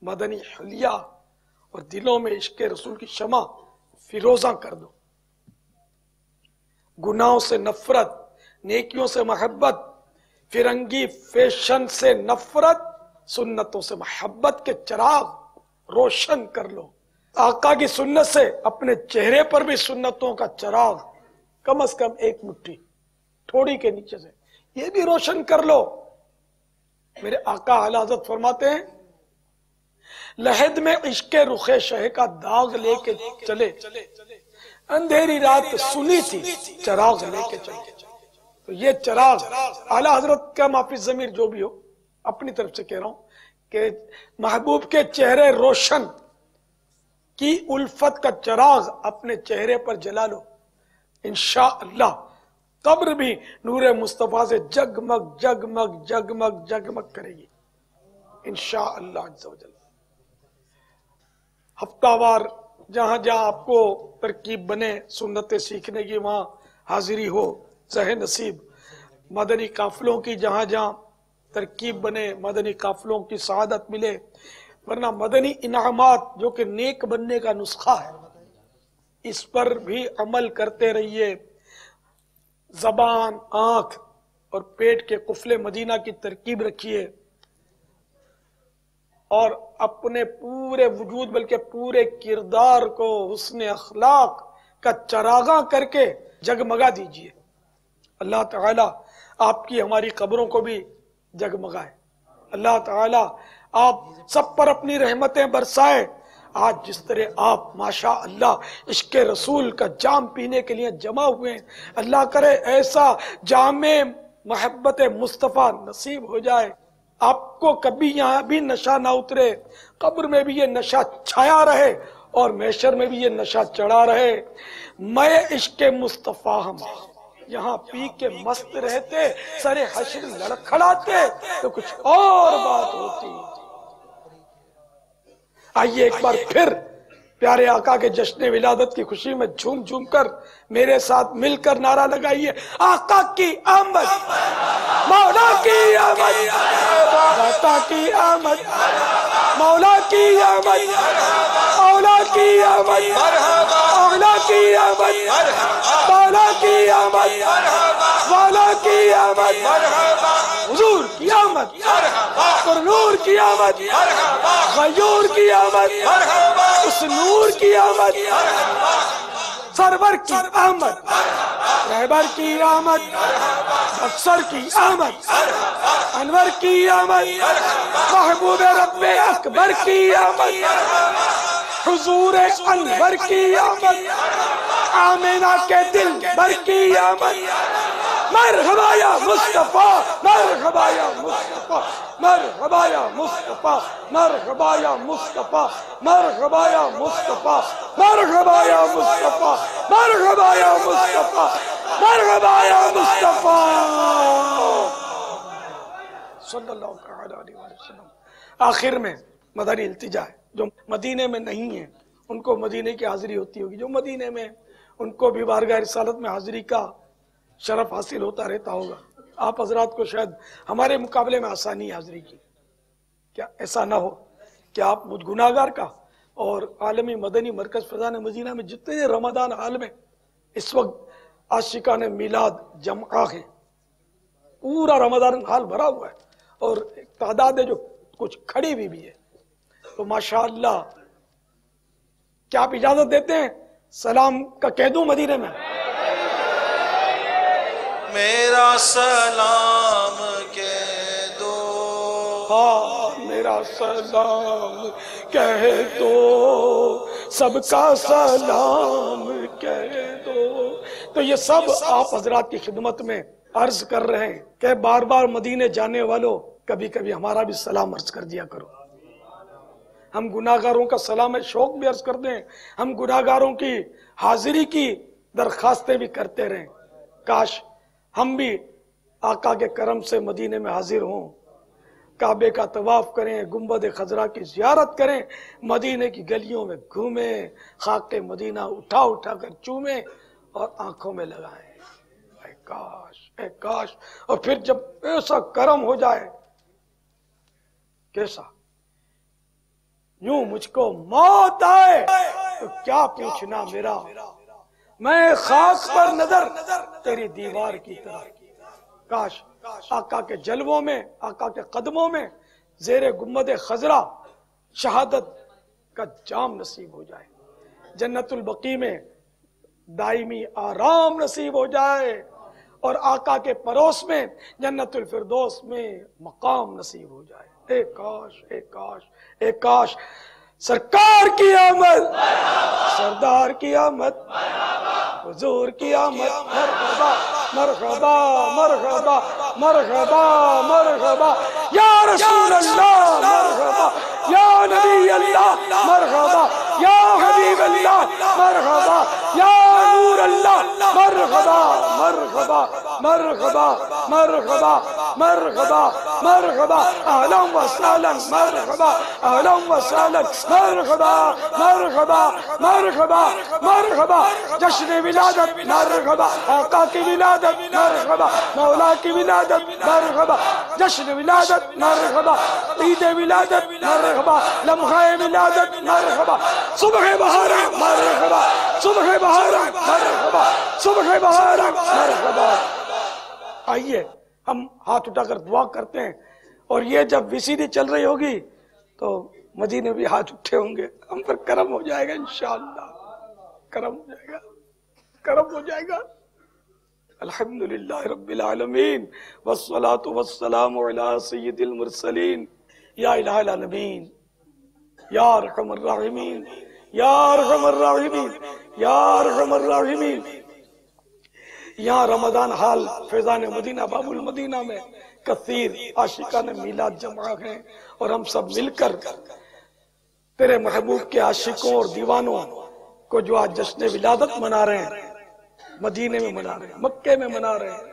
مدنی حلیہ، اور دلوں میں عشق رسول کی شمع فیروزاں کر دو. گناہوں سے نفرت، نیکیوں سے محبت، فرنگی فیشن سے نفرت، سنتوں سے محبت کے چراغ روشن کر لو. آقا کی سنت سے اپنے چہرے پر بھی سنتوں کا چراغ کم از کم ایک مٹھی تھوڑی کے نیچے سے یہ بھی روشن کر لو. میرے آقا اعلی حضرت فرماتے ہیں لحد میں عشق رخ شہ کا داغ لے کے چلے، اندھیری رات سنی تھی چراغ لے کے چلے. تو یہ چراغ اعلی حضرت کا معافی ضمیر جو بھی ہو اپنی طرف سے کہہ رہا ہوں کہ محبوب کے چہرے روشن کی الفت کا چراغ اپنے چہرے پر جلا لو. انشاءاللہ قبر بھی نور مصطفیٰ سے جگمگ جگمگ جگمگ جگمگ کرے گی انشاءاللہ عز و جل. ہفتہ وار جہاں جہاں آپ کو ترکیب بنے سنتیں سیکھنے کی وہاں حاضری ہو، ذہ نصیب مدنی قافلوں کی جہاں جہاں ترکیب بنے، مدنی قافلوں کی سعادت ملے. ورنہ مدنی انعامات جو کہ نیک بننے کا نسخہ ہے، اس پر بھی عمل کرتے رہیے. زبان، آنکھ اور پیٹ کے قفل مدینہ کی ترکیب رکھیے، اور اپنے پورے وجود بلکہ پورے کردار کو حسن اخلاق کا چراغاں کر کے جگمگا دیجئے. اللہ تعالیٰ آپ کی ہماری قبروں کو بھی جگمگائے. اللہ تعالیٰ آپ سب پر اپنی رحمتیں برسائے. آج جس طرح آپ ماشاء اللہ عشق رسول کا جام پینے کے لیے جمع ہوئے ہیں، اللہ کرے ایسا جام محبت مصطفیٰ نصیب ہو جائے. آپ کو کبھی یہاں بھی نشہ نہ اترے، قبر میں بھی یہ نشہ چھایا رہے اور محشر میں بھی یہ نشہ چڑھا رہے. میں عشق مصطفیٰ ہم یہاں پی کے مست رہتے، سر حشر لڑکھڑاتے تو کچھ اور بات ہوتی. آئیے ایک بار پھر پیارے آقا کے جشن ولادت کی خوشی میں جھوم جھوم کر میرے ساتھ مل کر نعرہ لگائیے آقا کی آمد، مولا کی آمد، داتا کی آمد. مولا کی آمد مولا کی آمد مولا کی آمد مولا کی آمد مولا کی آمد حضور کی آمد اور نور کی آمد غیور کی آمد اس نور کی آمد سرور کی آمد رہبر کی آمد افسر کی آمد انور کی آمد محبوب رب اکبر کی آمد حضور انور کی آمد آمینہ کے دل بر کی آمد مرحبا یا مصطفیٰ مرحبا یا مصطفیٰ مرحبا یا مصطفیٰ مرحبا یا مصطفیٰ مرحبا یا مصطفیٰ مرحبا یا مصطفیٰ مرحبا یا مصطفیٰ مرحبا یا مصطفیٰ صلی اللہ علیہ وسلم۔ آخر میں مدنی التجا ہے، جو مدینے میں نہیں ہیں ان کو مدینے کی حاضری ہوتی ہوگی، جو مدینے میں ان کو بھی بارگاہ رسالت میں حاضری کا شرف حاصل ہوتا رہتا ہوگا۔ آپ حضرات کو شاید ہمارے مقابلے میں آسانی حاضری کی، کیا ایسا نہ ہو کہ آپ مجھ گناہگار کا اور عالمی مدنی مرکز فیضان مدینہ میں جتنے رمضان حال میں اس وقت عاشقان میلاد جمعہ ہیں، پورا رمضان حال بھرا ہوا ہے اور ایک تعداد ہے جو کچھ کھڑی بھی ہے، تو ماشاءاللہ کیا آپ اجازت دیتے ہیں سلام کا کہہ دوں مدینے میں؟ میرا سلام کہہ دو، ہاں میرا سلام کہہ دو، سب کا سلام کہہ دو۔ تو یہ سب آپ حضرات کی خدمت میں عرض کر رہے ہیں کہ بار بار مدینے جانے والوں کبھی کبھی ہمارا بھی سلام عرض کر دیا کرو۔ ہم گناہگاروں کا سلام شوق بھی عرض کر دیں، ہم گناہگاروں کی حاضری کی درخواستیں بھی کرتے رہیں۔ کاش ہم بھی آقا کے کرم سے مدینے میں حاضر ہوں، کعبے کا طواف کریں، گنبد خضرا کی زیارت کریں، مدینے کی گلیوں میں گھومیں، خاک مدینہ اٹھا اٹھا کر چومیں اور آنکھوں میں لگائیں۔ اے کاش اے کاش، اور پھر جب ایسا کرم ہو جائے، کیسا یوں مجھ کو موت آئے تو کیا پوچھنا میرا، میں خاک پر نظر تیری دیوار کی طرح۔ کاش آقا کے جلووں میں، آقا کے قدموں میں زیر گنبد خضرا شہادت کا جام نصیب ہو جائے، جنت البقیع میں دائمی آرام نصیب ہو جائے، اور آقا کے پڑوس میں جنت الفردوس میں مقام نصیب ہو جائے۔ اے کاش اے کاش اے کاش سرکار کی آمد، سردار کی آمد، حضور کی آمد، مرحبا مرحبا مرحبا مرحبا مرحبا یا رسول اللہ مرحبا، یا نبی اللہ مرحبا، یا حبیب اللہ مرحبا، یا نور اللہ مرحبا مرحبا مرحبا مرحبا مرحبا مرحبا اہلا و سہلا مرحبا اہلا و سہلا مرحبا مرحبا مرحبا مرحبا، جشن ولادت مرحبا، آقا کی ولادت مرحبا، مولا کی ولادت مرحبا، جشن ولادت مرحبا، عید ولادت مرحبا، لمحہ ولادت مرحبا، صبح بہار مرحبا، صبح بہار مرحبا، صبح بہار مرحبا۔ آئیے ہم ہاتھ اٹھا کر دعا کرتے ہیں، اور یہ جب ویسیڈی چل رہی ہوگی تو مدینے بھی ہاتھ اٹھے ہوں گے، ہم پر کرم ہو جائے گا انشاءاللہ، کرم ہو جائے گا، کرم ہو جائے گا۔ الحمدللہ رب العالمین والصلاة والسلام علی سید المرسلین، یا الہ العالمین، یا ارحم الراحمین، یا ارحم الراحمین، یا ارحم الراحمین۔ یہاں رمضان حال فیضان مدینہ باب المدینہ میں کثیر عاشقان میلاد جمع ہیں، اور ہم سب مل کر تیرے محبوب کے عاشقوں اور دیوانوں کو جو آج جشن ولادت منا رہے ہیں، مدینے میں منا رہے ہیں، مکے میں منا رہے ہیں،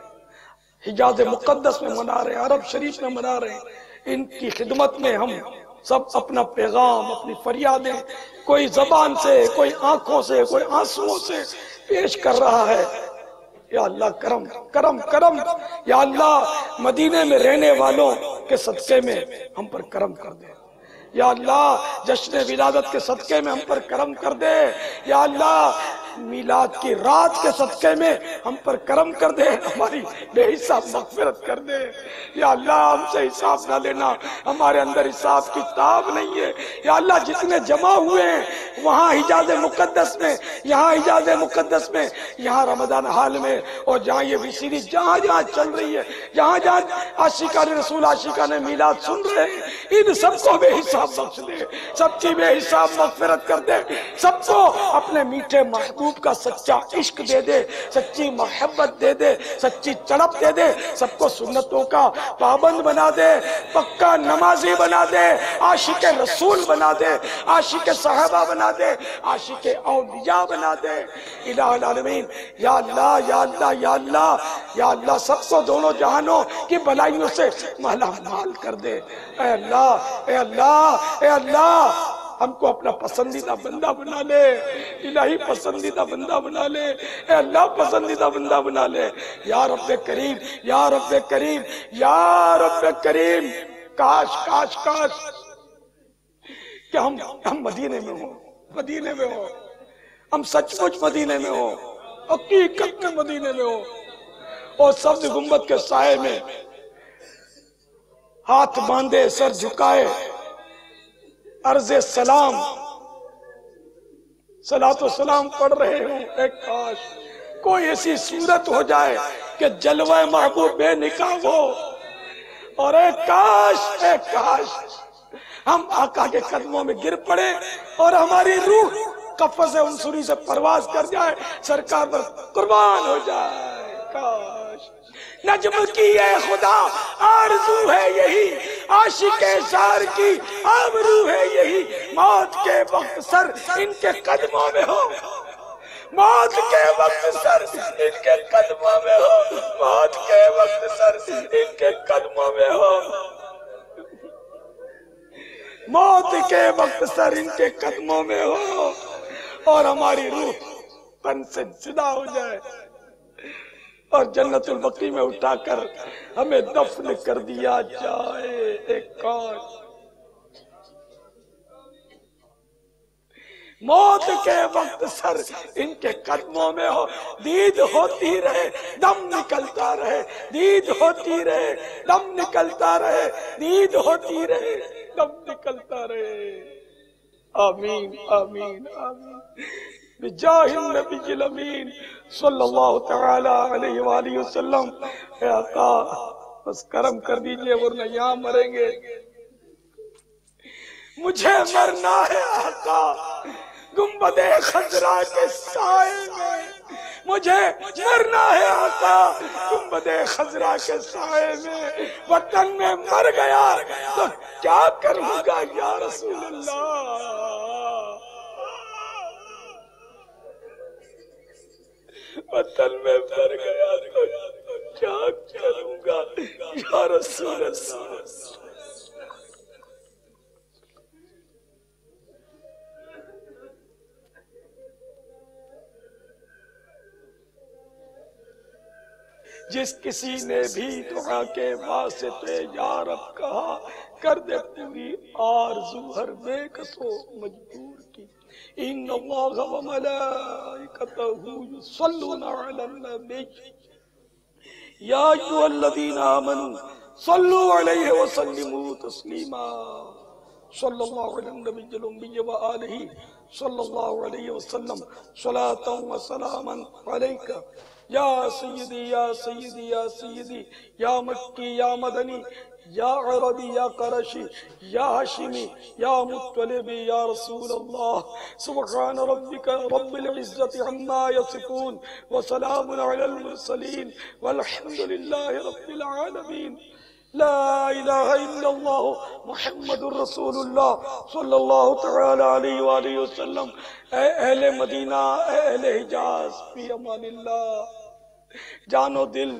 حجاز مقدس میں منا رہے ہیں، عرب شریف میں منا رہے ہیں، ان کی خدمت میں ہم سب اپنا پیغام، اپنی فریادیں کوئی زبان سے، کوئی آنکھوں سے، کوئی آنسوؤں سے پیش کر رہا ہے۔ یا اللہ کرم کرم کرم، یا اللہ مدینے میں رہنے والوں کے صدقے میں ہم پر کرم کر دے، یا اللہ جشن ولادت کے صدقے میں ہم پر کرم کر دے، یا اللہ میلاد کی رات کے صدقے میں ہم پر کرم کر دے، ہماری بے حساب مغفرت کر دے، یا اللہ ہم سے حساب نہ لینا، ہمارے اندر حساب کتاب نہیں ہے، یا اللہ جتنے جمع ہوئے ہیں وہاں حجاز مقدس میں، یہاں حجاز مقدس میں، یہاں رمضان حال میں، اور جہاں یہ ویسیڈی جہاں جہاں چل رہی ہے، جہاں جہاں عاشقان رسول عاشقان میلاد سن رہے ہیں، ان سب کو بے حساب بخش دے، سب کی بے حساب مغفرت کر دے، سب کو اپنے میٹھے محبوب کا سچا عشق دے دے، سچی محبت دے دے، سچی تڑپ دے دے، سب کو سنتوں کا پابند بنا دے، پکا نمازی بنا دے، عاشق رسول بنا دے، عاشق صحابہ بنا دے، عاشق اولیاء بنا دے، الہ العالمین، یا اللہ یا اللہ یا اللہ یا اللہ سب کو دونوں جہانوں کی بلائیوں سے مالا مال کر دے، اے اللہ اے اللہ اے اللہ ہم کو اپنا پسندیدہ بندہ بنا لے، الہی پسندیدہ بندہ بنا لے، اے اللہ پسندیدہ بندہ بنا لے، یا رب کریم یا رب کریم یا رب کریم، کاش کاش کاش کہ ہم مدینے میں ہوں، مدینے میں ہوں، ہم سچ مچ مدینے میں ہوں، حقیقت میں مدینے میں ہوں، اور سبز گنبد کے سائے میں ہاتھ باندھے سر جھکائے عرض سلام صلاۃ و سلام پڑھ رہے ہوں، اے کاش کوئی ایسی صورت ہو جائے کہ جلوہ محبوب بے نقاب ہو، اور اے کاش ہم آقا کے قدموں میں گر پڑے اور ہماری روح قفس عنصری سے پرواز کر جائے، سرکار پر قربان ہو جائے، کاش نجم کی اے خدا آرزو ہے یہی، عاشق زار کی آبرو ہے یہی، موت کے وقت سر ان کے قدموں میں ہو، موت کے وقت سر ان کے قدموں میں ہو، موت کے وقت سر ان کے قدموں میں ہو، موت کے وقت سر ان کے قدموں میں ہو، اور ہماری روح تن سے جدا ہو جائے اور جنت البقیع میں اٹھا کر ہمیں دفن کر دیا جائے، ایک کاش موت کے وقت سر ان کے قدموں میں ہو، دید ہوتی رہے دم نکلتا رہے، دید ہوتی رہے دم نکلتا رہے، دید ہوتی رہے دم نکلتا رہے، آمین آمین آمین بجاہ النبی الامین صلی اللہ تعالی علیہ وآلہ وسلم۔ اے آقا بس کرم کر دیجئے ورنہ یہاں مریں گے، مجھے مرنا ہے آقا گنبد خضرا کے سائے میں، مجھے مرنا ہے آقا گنبد خضرا کے سائے میں، وطن میں مر گیا تو کیا کروں گا یا رسول اللہ، وطن میں مر گیا تو کیا کروں گا یا رسول اللہ۔ جس کسی نے بھی دعا کے واسطے یا رب کہا، کر دے پوری آرزو ہر بے کسو مجبور کی، ان اللہ و ملائکتہ یصلون علی النبی یا ایھا الذین آمنوا صلوا علیہ وسلموا تسلیما، صلی اللہ علی النبی الامی وآلہ صلی اللہ علیہ وسلم، صلاۃ و سلاما علیک یا سیدی یا سیدی یا سیدی، یا مکی یا مدنی یا عربی یا قرشی یا ہاشمی یا مطلبی یا رسول اللہ، سبحان ربک رب العزت عما یصفون وسلام علی المرسلین والحمد للہ رب العالمین، لا الہ الا اللہ محمد الرسول اللہ صلی اللہ تعالی علیہ وآلہ وسلم۔ اے اہل مدینہ، اے اہل حجاز، فی امان اللہ، جان و دل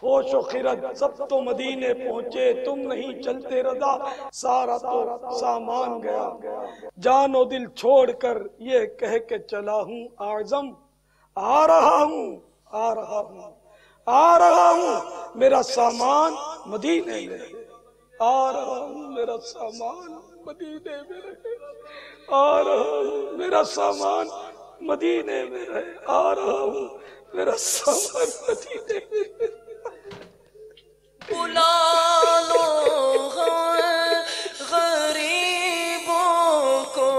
ہوش و خرد سب تو مدینے پہنچے، تم نہیں چلتے رضا، سارا تو سامان گیا، جان و دل چھوڑ کر یہ کہہ کے چلا ہوں اعظم، آ رہا ہوں آ رہا ہوں آ رہا ہوں، میرا سامان مدینے میں، آ رہا ہوں میرا سامان مدینے میں رہے، آ رہا ہوں میرا سامان مدینے میں رہے، آ رہا ہوں میرا سامان مدینے میں رہے۔ بلا لو غریبوں کو،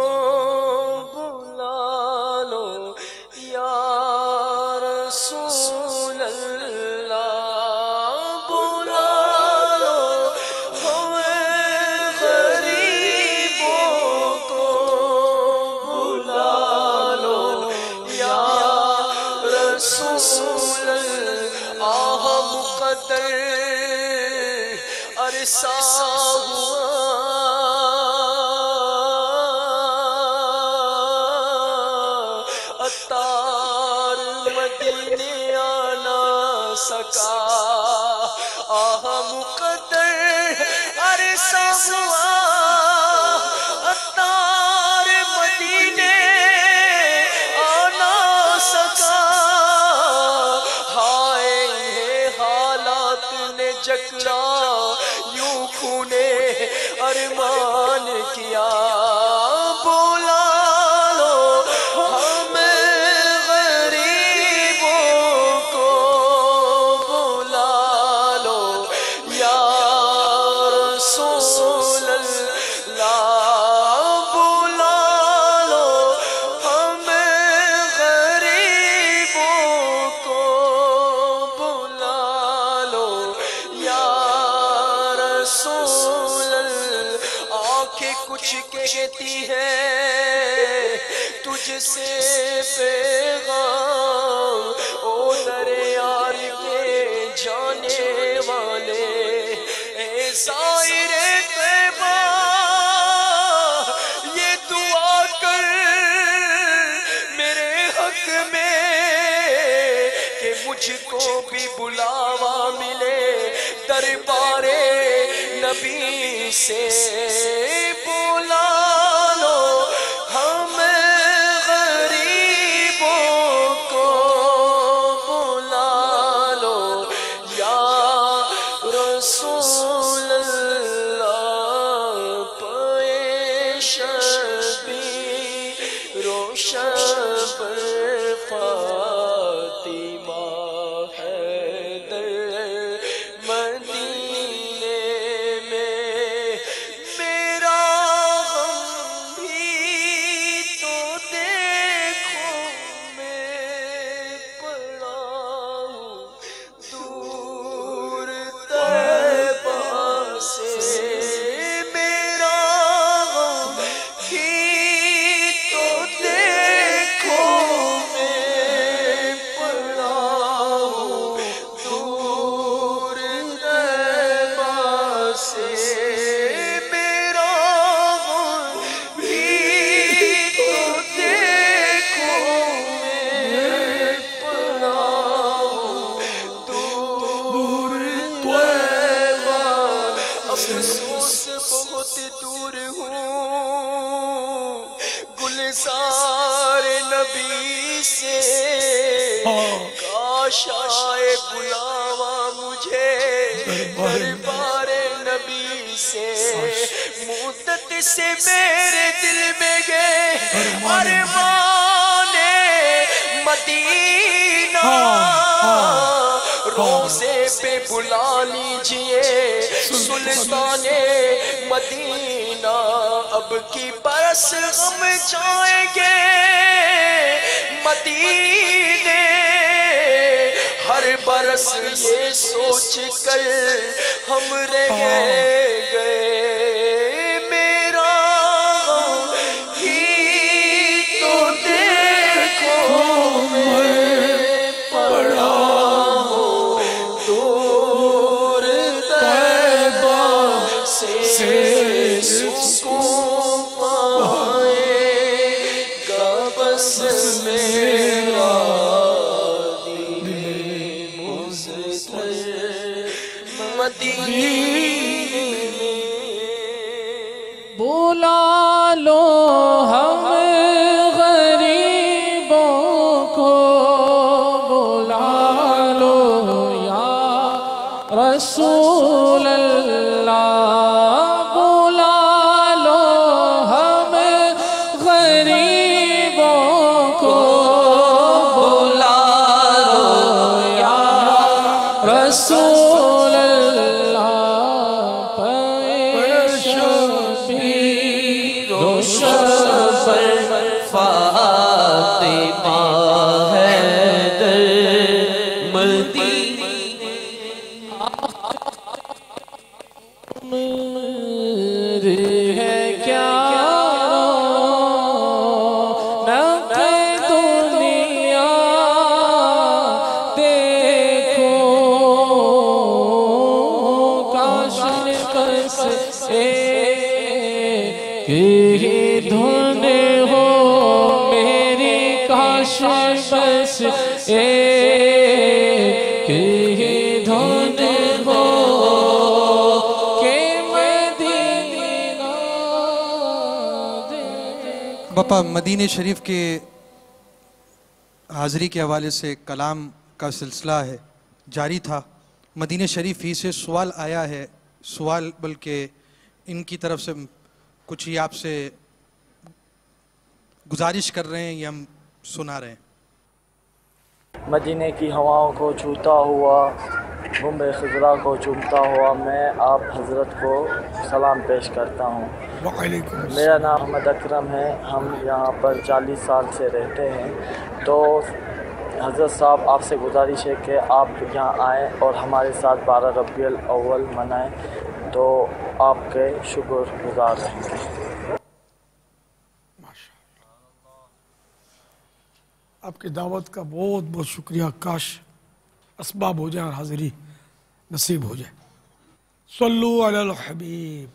بلا لو یا رسول اللہ، بلا لو غریبوں کو، بلا لو یا رسول اللہ۔ آہ مقدر عرصہ ہوا عطار مدینے آنا سکا، آہ مقدر عرصہ ہوا عطار مدینے آنا سکا، ہائے حالات نے جکڑا یوں خونے ارمان کیا، بلا لو ہم غریبوں کو، بلا لو یا رسول اللہ، بلا لو ہم غریبوں کو، بلا لو یا رسول اللہ۔ آنکھیں کچھ کہتی ہے تجھ سے پیغام، او در یار کے جانے والے، اے زائر طیبہ یہ دعا کر میرے حق میں کہ مجھ کو بھی بلاوا ملے دربار نبی سے، بلا لو ہم غریبوں کو، بلا لو یا رسول اللہ۔ پائے شبی روشن پر فاطمہ حیدر مدینے میں، میرا غم بھی تو دیکھو میں پڑا ہوں دور طیبہ سے، میرا غم بھی تو دیکھو میں پڑا ہوں دور طیبہ سے، میرا غم بھی تو دیکھو میں پڑا ہوں دور طیبہ، افسوس بہت دور ہوں گلزار نبی سے، کاش آئے بلاوا مجھے دربار نبی سے، مدت سے میرے دل میں گئے ارمان مدینہ، روزے پہ بلا لیجئے سلطان مدینہ، اب کی برس غم جائیں گے مدینے، ہر برس یہ سوچ کر ہم رہ گئے، میرا غم ہی تو دیکھو میں پڑا ہوں دور طیبہ سے، سکون پائے گا بس میرا دل مضطر مدینے میں، بلا لو ہم غریبوں کو، بلا لو یا رسول اللہ، کاش بس ایک ہی دھن ہو کہ مدینہ دے۔ باپا مدینہ شریف کے حاضری کے حوالے سے کلام کا سلسلہ ہے جاری تھا۔ مدینہ شریف ہی سے سوال آیا ہے، سوال بلکہ ان کی طرف سے کچھ ہی آپ سے گزارش کر رہے ہیں یا ہم سنا رہے ہیں۔ مدینے کی ہواؤں کو چھوتا ہوا، بمبے خضرا کو چومتا ہوا میں آپ حضرت کو سلام پیش کرتا ہوں۔ میرا نام محمد اکرم ہے، ہم یہاں پر 40 سال سے رہتے ہیں۔ تو حضرت صاحب آپ سے گزارش ہے کہ آپ یہاں آئیں اور ہمارے ساتھ 12 ربیع الاول منائیں، تو آپ کے شکر گزار رہیں گے۔ آپ کی دعوت کا بہت بہت شکریہ، کاش اسباب ہو جائیں اور حاضری نصیب ہو جائے۔ صلو علی الحبیب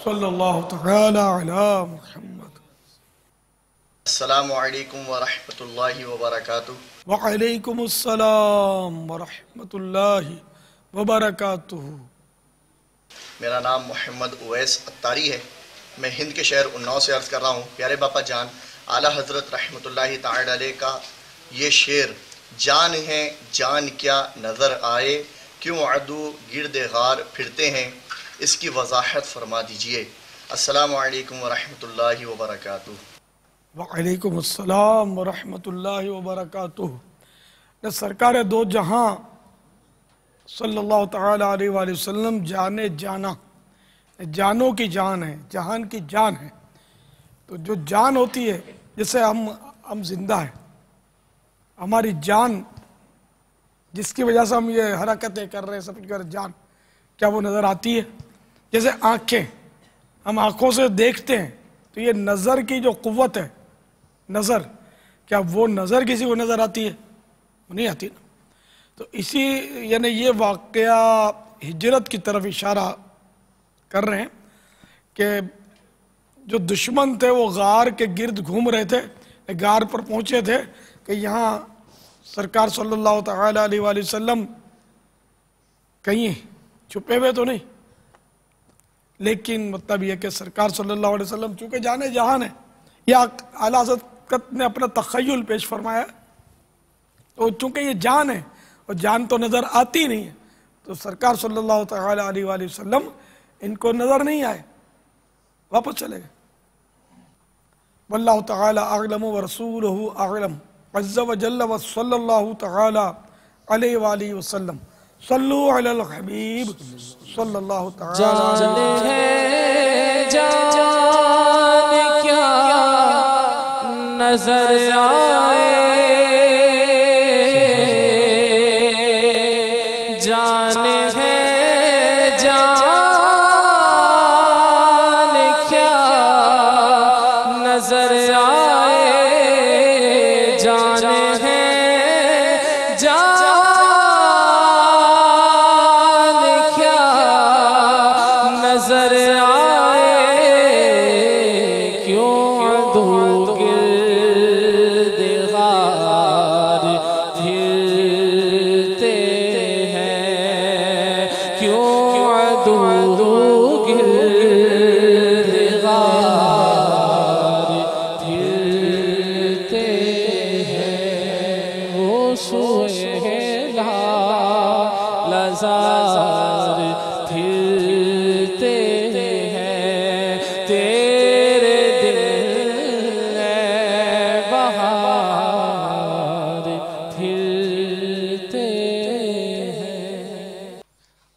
صلی اللہ تعالی علی محمد۔ السلام علیکم ورحمۃ اللہ وبرکاتہ۔ وعلیکم السلام ورحمۃ اللہ وبرکاتہ۔ میرا نام محمد اویس اتاری ہے، میں ہند کے شہر اناؤ سے عرض کر رہا ہوں۔ پیارے باپا جان اعلیٰ حضرت رحمۃ اللہ تعالی علیہ کا یہ شعر، جان ہے جان کیا نظر آئے، کیوں عدو گرد غار پھرتے ہیں، اس کی وضاحت فرما دیجئے۔ السلام علیکم ورحمۃ اللہ وبرکاتہ۔ وعلیکم السلام ورحمۃ اللہ وبرکاتہ۔ سرکار دو جہاں صلی اللہ تعالی علیہ وآلہ وسلم جانے جانا، جانوں کی جان ہے، جہان کی جان ہے۔ تو جو جان ہوتی ہے، جیسے ہم زندہ ہیں، ہماری جان جس کی وجہ سے ہم یہ حرکتیں کر رہے ہیں، سب کچھ جان کیا وہ نظر آتی ہے؟ جیسے آنکھیں، ہم آنکھوں سے دیکھتے ہیں، تو یہ نظر کی جو قوت ہے، نظر، کیا وہ نظر کسی کو نظر آتی ہے؟ وہ نہیں آتی نا۔ تو اسی یعنی یہ واقعہ ہجرت کی طرف اشارہ کر رہے ہیں کہ جو دشمن تھے وہ غار کے گرد گھوم رہے تھے، غار پر پہنچے تھے کہ یہاں سرکار صلی اللہ تعالی علیہ وآلہ وسلم کہیں چھپے ہوئے تو نہیں، لیکن مطلب یہ کہ سرکار صلی اللہ علیہ وسلم چونکہ جانے جہان ہے، یا اعلیٰ حضرت نے اپنا تخیل پیش فرمایا، تو چونکہ یہ جان ہے اور جان تو نظر آتی نہیں ہے، تو سرکار صلی اللہ تعالی علیہ وآلہ وسلم ان کو نظر نہیں آئے، واپس چلے گئے۔ واللہ تعالی اعلم ورسولہ اعلم عز وجل وصلی اللہ تعالی علیہ وآلہ وسلم۔ صلو علی الحبیب صلی اللہ تعالی جان ہے جان کیا نظر آئے، جان ہے جان کیا نظر آئے، جان ہے جان کیا نظر آئے، کیوں عدو گرد غار پھرتے ہیں، کیوں عدو گرد غار پھرتے ہیں، وہ سہیلا لزار پھرتے ہیں، تیرے دل بہار پھرتے ہیں۔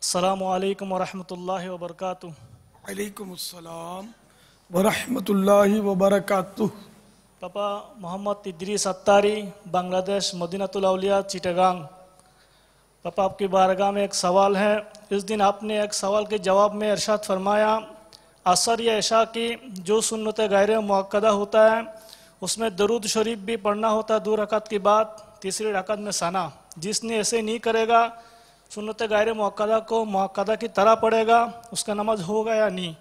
السلام علیکم ورحمۃ اللہ وبرکاتہ۔ علیکم السلام ورحمۃ اللہ وبرکاتہ۔ پاپا محمد ادریس اتاری، بنگلہ دیش، مدینہ الاولیاء، چٹاگانگ۔ پاپا آپ کی بارگاہ میں ایک سوال ہے۔ اس دن آپ نے ایک سوال کے جواب میں ارشاد فرمایا، عصر یا عشاء کی جو سنت غیر مؤکدہ ہوتا ہے اس میں درود شریف بھی پڑھنا ہوتا ہے 2 رکعت کے بعد، تیسری رکعت میں ثنا۔ جس نے ایسے نہیں کرے گا، سنت غیر مؤکدہ کو مؤکدہ کی طرح پڑھے گا، اس کا نماز ہوگا یا نہیں؟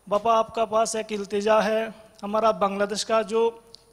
باپا آپ کا پاس ایک التجا ہے، ہمارا بنگلہ دیش کا جو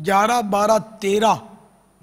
11, 12, 13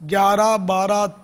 11, 12,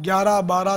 11, 12,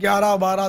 11, 12,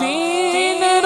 3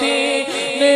3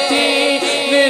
3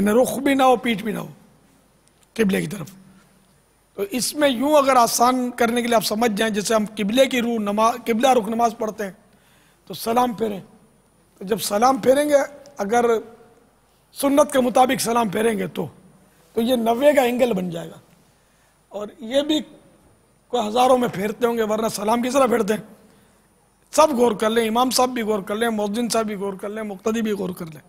یعنی رخ بھی نہ ہو پیٹھ بھی نہ ہو قبلے کی طرف. تو اس میں یوں اگر آسان کرنے کے لیے آپ سمجھ جائیں، جیسے ہم قبلے کی روح نماز قبلہ رخ نماز پڑھتے ہیں تو سلام پھیریں، تو جب سلام پھیریں گے اگر سنت کے مطابق سلام پھیریں گے تو یہ 90 کا اینگل بن جائے گا. اور یہ بھی کوئی ہزاروں میں پھیرتے ہوں گے، ورنہ سلام کس طرح پھیرتے ہیں؟ سب غور کر لیں، امام صاحب بھی غور کر لیں، مؤذن صاحب بھی غور کر لیں، مقتدی بھی غور کر لیں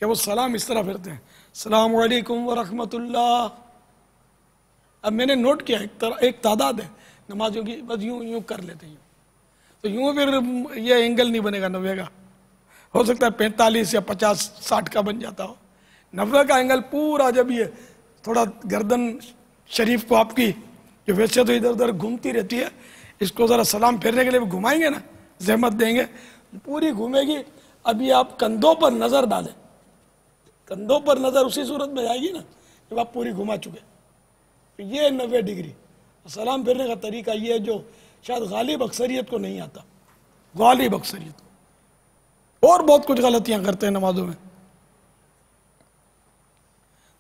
کہ وہ سلام اس طرح پھیرتے ہیں، السلام علیکم ورحمۃ اللہ. اب میں نے نوٹ کیا ایک تعداد ہے نمازوں کی، بس یوں کر لیتے ہیں، تو یوں پھر یہ اینگل نہیں بنے گا 90 کا، ہو سکتا ہے 45 یا 50 60 کا بن جاتا ہو. 90 کا اینگل پورا جب یہ تھوڑا گردن شریف کو آپ کی جو ویسے تو ادھر ادھر گھومتی رہتی ہے، اس کو ذرا سلام پھیرنے کے لیے گھمائیں گے نا، زحمت دیں گے، پوری گھومے گی. ابھی آپ کندھوں پر نظر ڈالیں، کندھوں پر نظر اسی صورت میں جائے گی نا جب آپ پوری گھما چکے. یہ 90 ڈگری سلام پھیرنے کا طریقہ یہ ہے جو شاید غالب اکثریت کو نہیں آتا، غالب اکثریت کو، اور بہت کچھ غلطیاں کرتے ہیں نمازوں میں.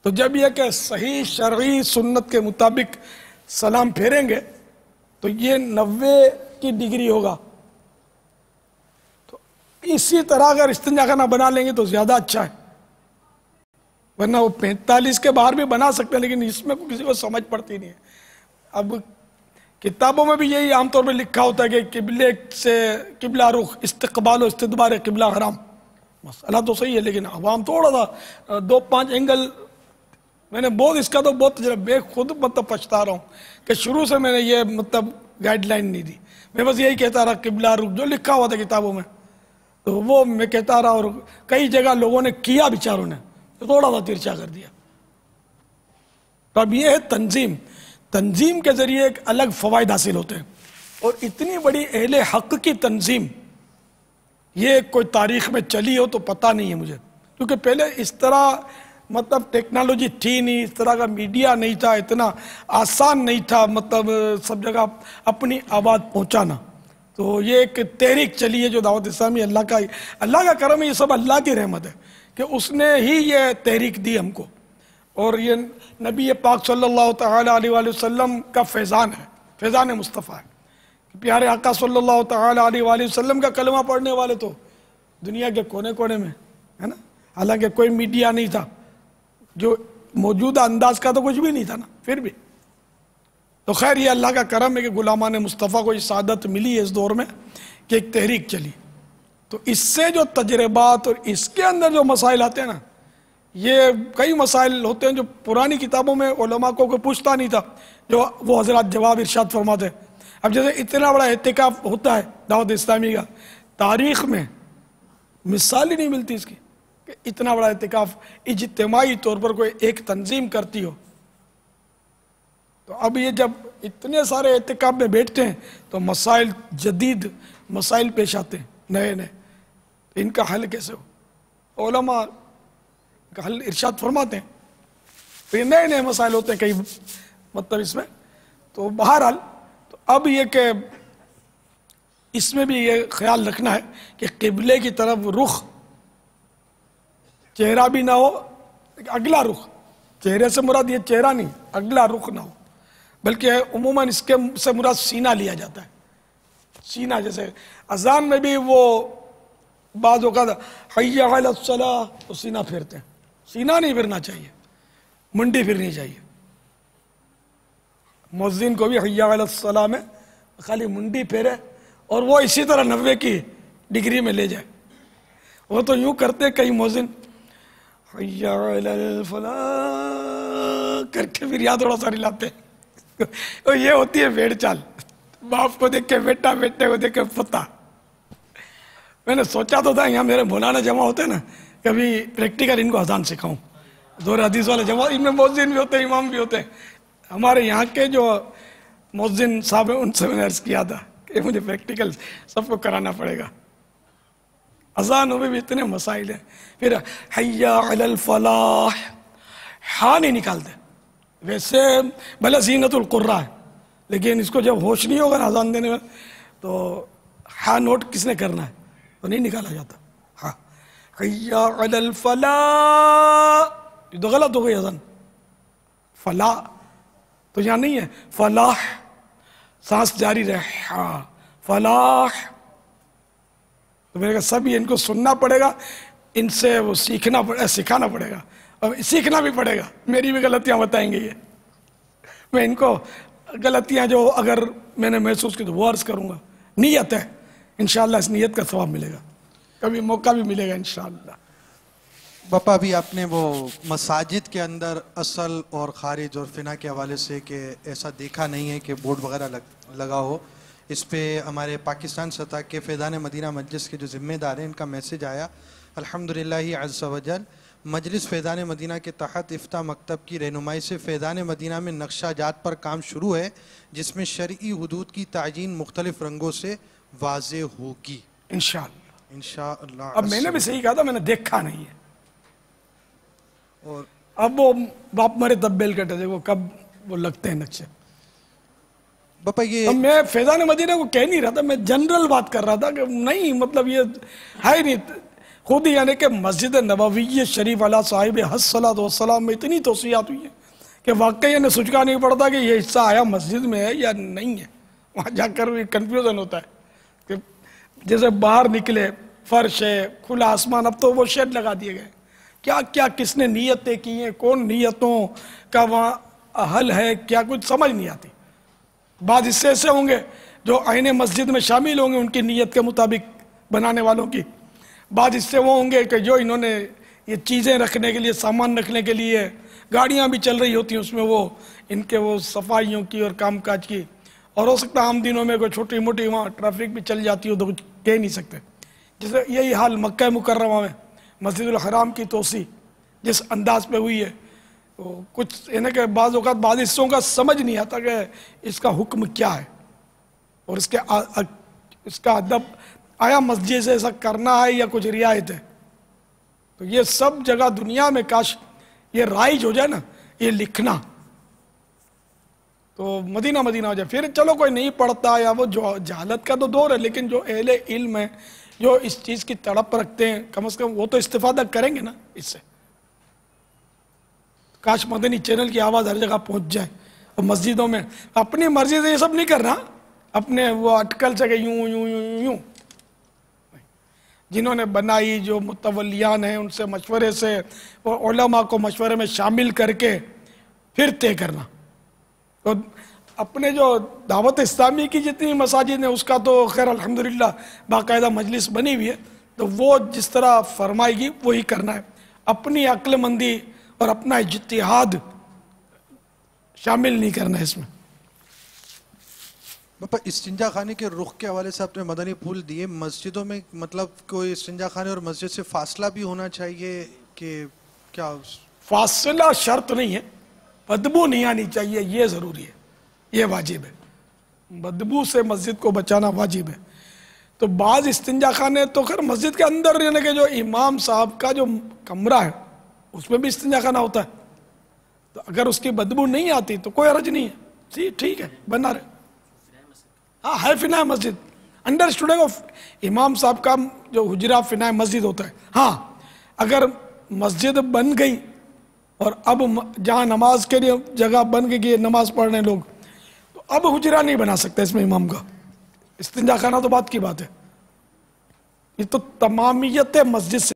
تو جب یہ کہ صحیح شرعی سنت کے مطابق سلام پھیریں گے تو یہ 90 کی ڈگری ہوگا. تو اسی طرح اگر استنجا خانہ بنا لیں گے تو زیادہ اچھا ہے، ورنہ وہ 45 کے باہر بھی بنا سکتے ہیں، لیکن اس میں کسی کو سمجھ پڑتی نہیں ہے. اب کتابوں میں بھی یہی عام طور پہ لکھا ہوتا ہے کہ قبلے سے قبلہ رخ، استقبال و استدبار قبلہ حرام. مسئلہ تو صحیح ہے لیکن عوام تھوڑا سا 2-5 اینگل، میں نے بہت اس کا تو بہت تجربہ، میں خود پچھتا رہا ہوں کہ شروع سے میں نے یہ گائیڈ لائن نہیں دی. میں بس یہی کہتا رہا قبلہ رخ جو لکھا ہوا تھا کتابوں میں تو وہ میں کہتا رہا، اور کئی جگہ لوگوں نے کیا بیچاروں نے تھوڑا سا ترچا کر دیا. تو اب یہ ہے تنظیم کے ذریعے ایک الگ فوائد حاصل ہوتے ہیں. اور اتنی بڑی اہل حق کی تنظیم یہ کوئی تاریخ میں چلی ہو تو پتہ نہیں ہے مجھے، کیونکہ پہلے اس طرح ٹیکنالوجی تھی نہیں، اس طرح کا میڈیا نہیں تھا، اتنا آسان نہیں تھا سب جگہ اپنی آواز پہنچانا. تو یہ ایک تحریک چلی ہے جو دعوت اسلامی، اللہ کا کرم ہے، یہ سب اللہ کی رحمت ہے کہ اس نے ہی یہ تحریک دی ہم کو. اور یہ نبی پاک صلی اللہ تعالیٰ علیہ وآلہ وسلم کا فیضان ہے، فیضان مصطفیٰ ہے. پیارے آقا صلی اللہ تعالیٰ علیہ وآلہ وسلم کا کلمہ پڑھنے والے تو دنیا کے کونے کونے میں ہے نا، حالانکہ کوئی میڈیا نہیں تھا، جو موجودہ انداز کا تو کچھ بھی نہیں تھا نا، پھر بھی تو خیر یہ اللہ کا کرم ہے کہ غلامان مصطفیٰ کو یہ سعادت ملی ہے اس دور میں کہ ایک تحریک چلی. تو اس سے جو تجربات اور اس کے اندر جو مسائل آتے ہیں نا، یہ کئی مسائل ہوتے ہیں جو پرانی کتابوں میں علماء کو کوئی پوچھتا نہیں تھا، جو وہ حضرات جواب ارشاد فرماتے ہیں. اب جیسے اتنا بڑا اعتکاف ہوتا ہے دعوت اسلامی کا، تاریخ میں مثال ہی نہیں ملتی اس کی کہ اتنا بڑا اعتکاف اجتماعی طور پر کوئی ایک تنظیم کرتی ہو. تو اب یہ جب اتنے سارے اعتکاف میں بیٹھتے ہیں تو مسائل جدید مسائل پیش آتے ہیں، نئے نئے، ان کا حل کیسے ہو؟ علماء کا حل ارشاد فرماتے ہیں. تو یہ نئے نئے مسائل ہوتے ہیں کئی اس میں. تو بہرحال تو اب یہ کہ اس میں بھی یہ خیال رکھنا ہے کہ قبلے کی طرف رخ، چہرہ بھی نہ ہو، اگلا رخ، چہرے سے مراد یہ چہرہ نہیں، اگلا رخ نہ ہو، بلکہ عموماً اس کے سے مراد سینہ لیا جاتا ہے. سینہ جیسے اذان میں بھی وہ بعض اوقات حی علی الصلاۃ تو سینہ پھیرتے ہیں، سینہ نہیں پھرنا چاہیے، منڈی پھرنی چاہیے. مؤذن کو بھی حی علی الصلاۃ میں خالی منڈی پھیرے اور وہ اسی طرح 90 کی ڈگری میں لے جائے. وہ تو یوں کرتے کئی مؤذن حی علی الفلاح کر کے پھر یہاں تھوڑا سا لاتے ہیں. یہ ہوتی ہے بھیڑ چال، باپ کو دیکھ کے بیٹا، بیٹے کو دیکھ کے پتا. میں نے سوچا تو تھا یہاں میرے مولانا جمع ہوتے ہیں نا، کبھی پریکٹیکل ان کو اذان سکھاؤں. دور حدیث والے جمع، ان میں مؤذن بھی ہوتے ہیں، امام بھی ہوتے ہیں. ہمارے یہاں کے جو مؤذن صاحب ہیں ان سے میں نے عرض کیا تھا کہ مجھے پریکٹیکل سب کو کرانا پڑے گا. اذانوں میں بھی اتنے مسائل ہیں. پھر حی علی الفلاح ہاں نہیں نکالتے، ویسے بھلے زینت القرآن ہے لیکن اس کو جب ہوش نہیں ہوگا اذان دینے میں تو ہاں نوٹ کس نے کرنا ہے تو نہیں نکالا جاتا. ہاں حیا علی الفلاح، یہ تو غلط ہو گئی اذان، فلاح تو یہاں نہیں ہے، فلاح سانس جاری رہے، ہاں فلاح. تو میرے کہا سب ان کو سننا پڑے گا، ان سے وہ سکھانا پڑے گا، اور سیکھنا بھی پڑے گا. میری بھی غلطیاں بتائیں گے یہ، میں ان کو غلطیاں جو اگر میں نے محسوس کی تو وہ عرض کروں گا. نیت ہے، انشاءاللہ اس نیت کا ثواب ملے گا، کبھی موقع بھی ملے گا انشاءاللہ. باپا ابھی آپ نے وہ مساجد کے اندر اصل اور خارج اور فنا کے حوالے سے کہ ایسا دیکھا نہیں ہے کہ بورڈ وغیرہ لگا ہو. اس پہ ہمارے پاکستان سطح کے فیضان مدینہ مجلس کے جو ذمہ دار ہیں ان کا میسج آیا. الحمدللہ عز و جل مجلس فیضان مدینہ کے تحت افتاح مکتب کی رہنمائی سے فیضان مدینہ میں نقشہ جات پر کام شروع ہے، جس میں شرعی حدود کی تعیین مختلف رنگوں سے واضح ہوگی انشاءاللہ. انشاءاللہ. اب میں نے بھی صحیح کہا تھا، میں نے دیکھا نہیں ہے. اور اب وہ باپ مرے تب بیل کٹے، دیکھو کب وہ لگتے ہیں نقشے. باپا یہ میں فیضان مدینہ کو کہہ نہیں رہا تھا، میں جنرل بات کر رہا تھا کہ نہیں، مطلب یہ ہے نہیں خود ہی، یعنی کہ مسجد نبوی شریف علیہ صاحب الصلاۃ والسلام میں اتنی توسیعات ہوئی ہیں کہ واقعی انہیں سوچنا نہیں پڑتا کہ یہ حصہ آیا مسجد میں ہے یا نہیں ہے. وہاں جا کر بھی کنفیوژن ہوتا ہے کہ جیسے باہر نکلے فرش ہے، کھلا آسمان، اب تو وہ شیڈ لگا دیے گئے. کیا کیا کس نے نیتیں کی ہیں، کون نیتوں کا وہاں حل ہے، کیا کچھ سمجھ نہیں آتی. بعض حصے ایسے ہوں گے جو آئین مسجد میں شامل ہوں گے ان کی نیت کے مطابق بنانے والوں کی، بعض حصے وہ ہوں گے کہ جو انہوں نے یہ چیزیں رکھنے کے لیے، سامان رکھنے کے لیے گاڑیاں بھی چل رہی ہوتی ہیں اس میں وہ ان کے وہ صفائیوں کی اور کام کاج کی، اور ہو سکتا ہے عام دنوں میں کوئی چھوٹی موٹی وہاں ٹریفک بھی چل جاتی ہو تو کچھ کہہ نہیں سکتے. جیسے یہی حال مکہ مکرمہ میں مسجد الحرام کی توسیع جس انداز پہ ہوئی ہے، کچھ یعنی کہ بعض اوقات بعض حصوں کا سمجھ نہیں آتا کہ اس کا حکم کیا ہے اور اس کا ادب آیا مسجد سے ایسا کرنا ہے یا کچھ رعایت ہے. تو یہ سب جگہ دنیا میں کاش یہ رائج ہو جائے نا، یہ لکھنا تو مدینہ مدینہ ہو جائے. پھر چلو کوئی نہیں پڑھتا یا وہ جو جہالت کا تو دور ہے، لیکن جو اہل علم ہے جو اس چیز کی تڑپ رکھتے ہیں کم از کم وہ تو استفادہ کریں گے نا اس سے. کاش مدنی چینل کی آواز ہر جگہ پہنچ جائے. اور مسجدوں میں اپنی مرضی سے یہ سب نہیں کرنا، اپنے وہ اٹکل سے کہ یوں یوں یوں یوں. جنہوں نے بنائی، جو متولیان ہیں ان سے مشورے سے اور علماء کو مشورے میں شامل کر کے پھر طے کرنا. اور اپنے جو دعوت اسلامی کی جتنی مساجد ہیں اس کا تو خیر الحمدللہ باقاعدہ مجلس بنی ہوئی ہے، تو وہ جس طرح فرمائے گی وہی کرنا ہے. اپنی عقل مندی اور اپنا اجتہاد شامل نہیں کرنا ہے اس میں. باپا استنجا خانے کے رخ کے حوالے سے آپ نے مدنی پھول دیے، مسجدوں میں مطلب کوئی استنجا خانے اور مسجد سے فاصلہ بھی ہونا چاہیے کہ کیا؟ فاصلہ شرط نہیں ہے، بدبو نہیں آنی چاہیے یہ ضروری ہے، یہ واجب ہے. بدبو سے مسجد کو بچانا واجب ہے. تو بعض استنجا خانے تو خیر مسجد کے اندر یعنی کہ جو امام صاحب کا جو کمرہ ہے اس میں بھی استنجا خانہ ہوتا ہے، تو اگر اس کی بدبو نہیں آتی تو کوئی حرج نہیں ہے، ٹھیک ہے بنا رہے. ہاں ہے فنا مسجد، انڈر اسٹوڈنٹ امام صاحب کا جو حجرہ فنا مسجد ہوتا ہے. ہاں اگر مسجد بن گئی اور اب جہاں نماز کے لیے جگہ بن گئی کہ نماز پڑھنے لوگ، تو اب حجرہ نہیں بنا سکتے اس میں امام کا. استنجا خانہ تو بات کی بات ہے، یہ تو تمامیت مسجد سے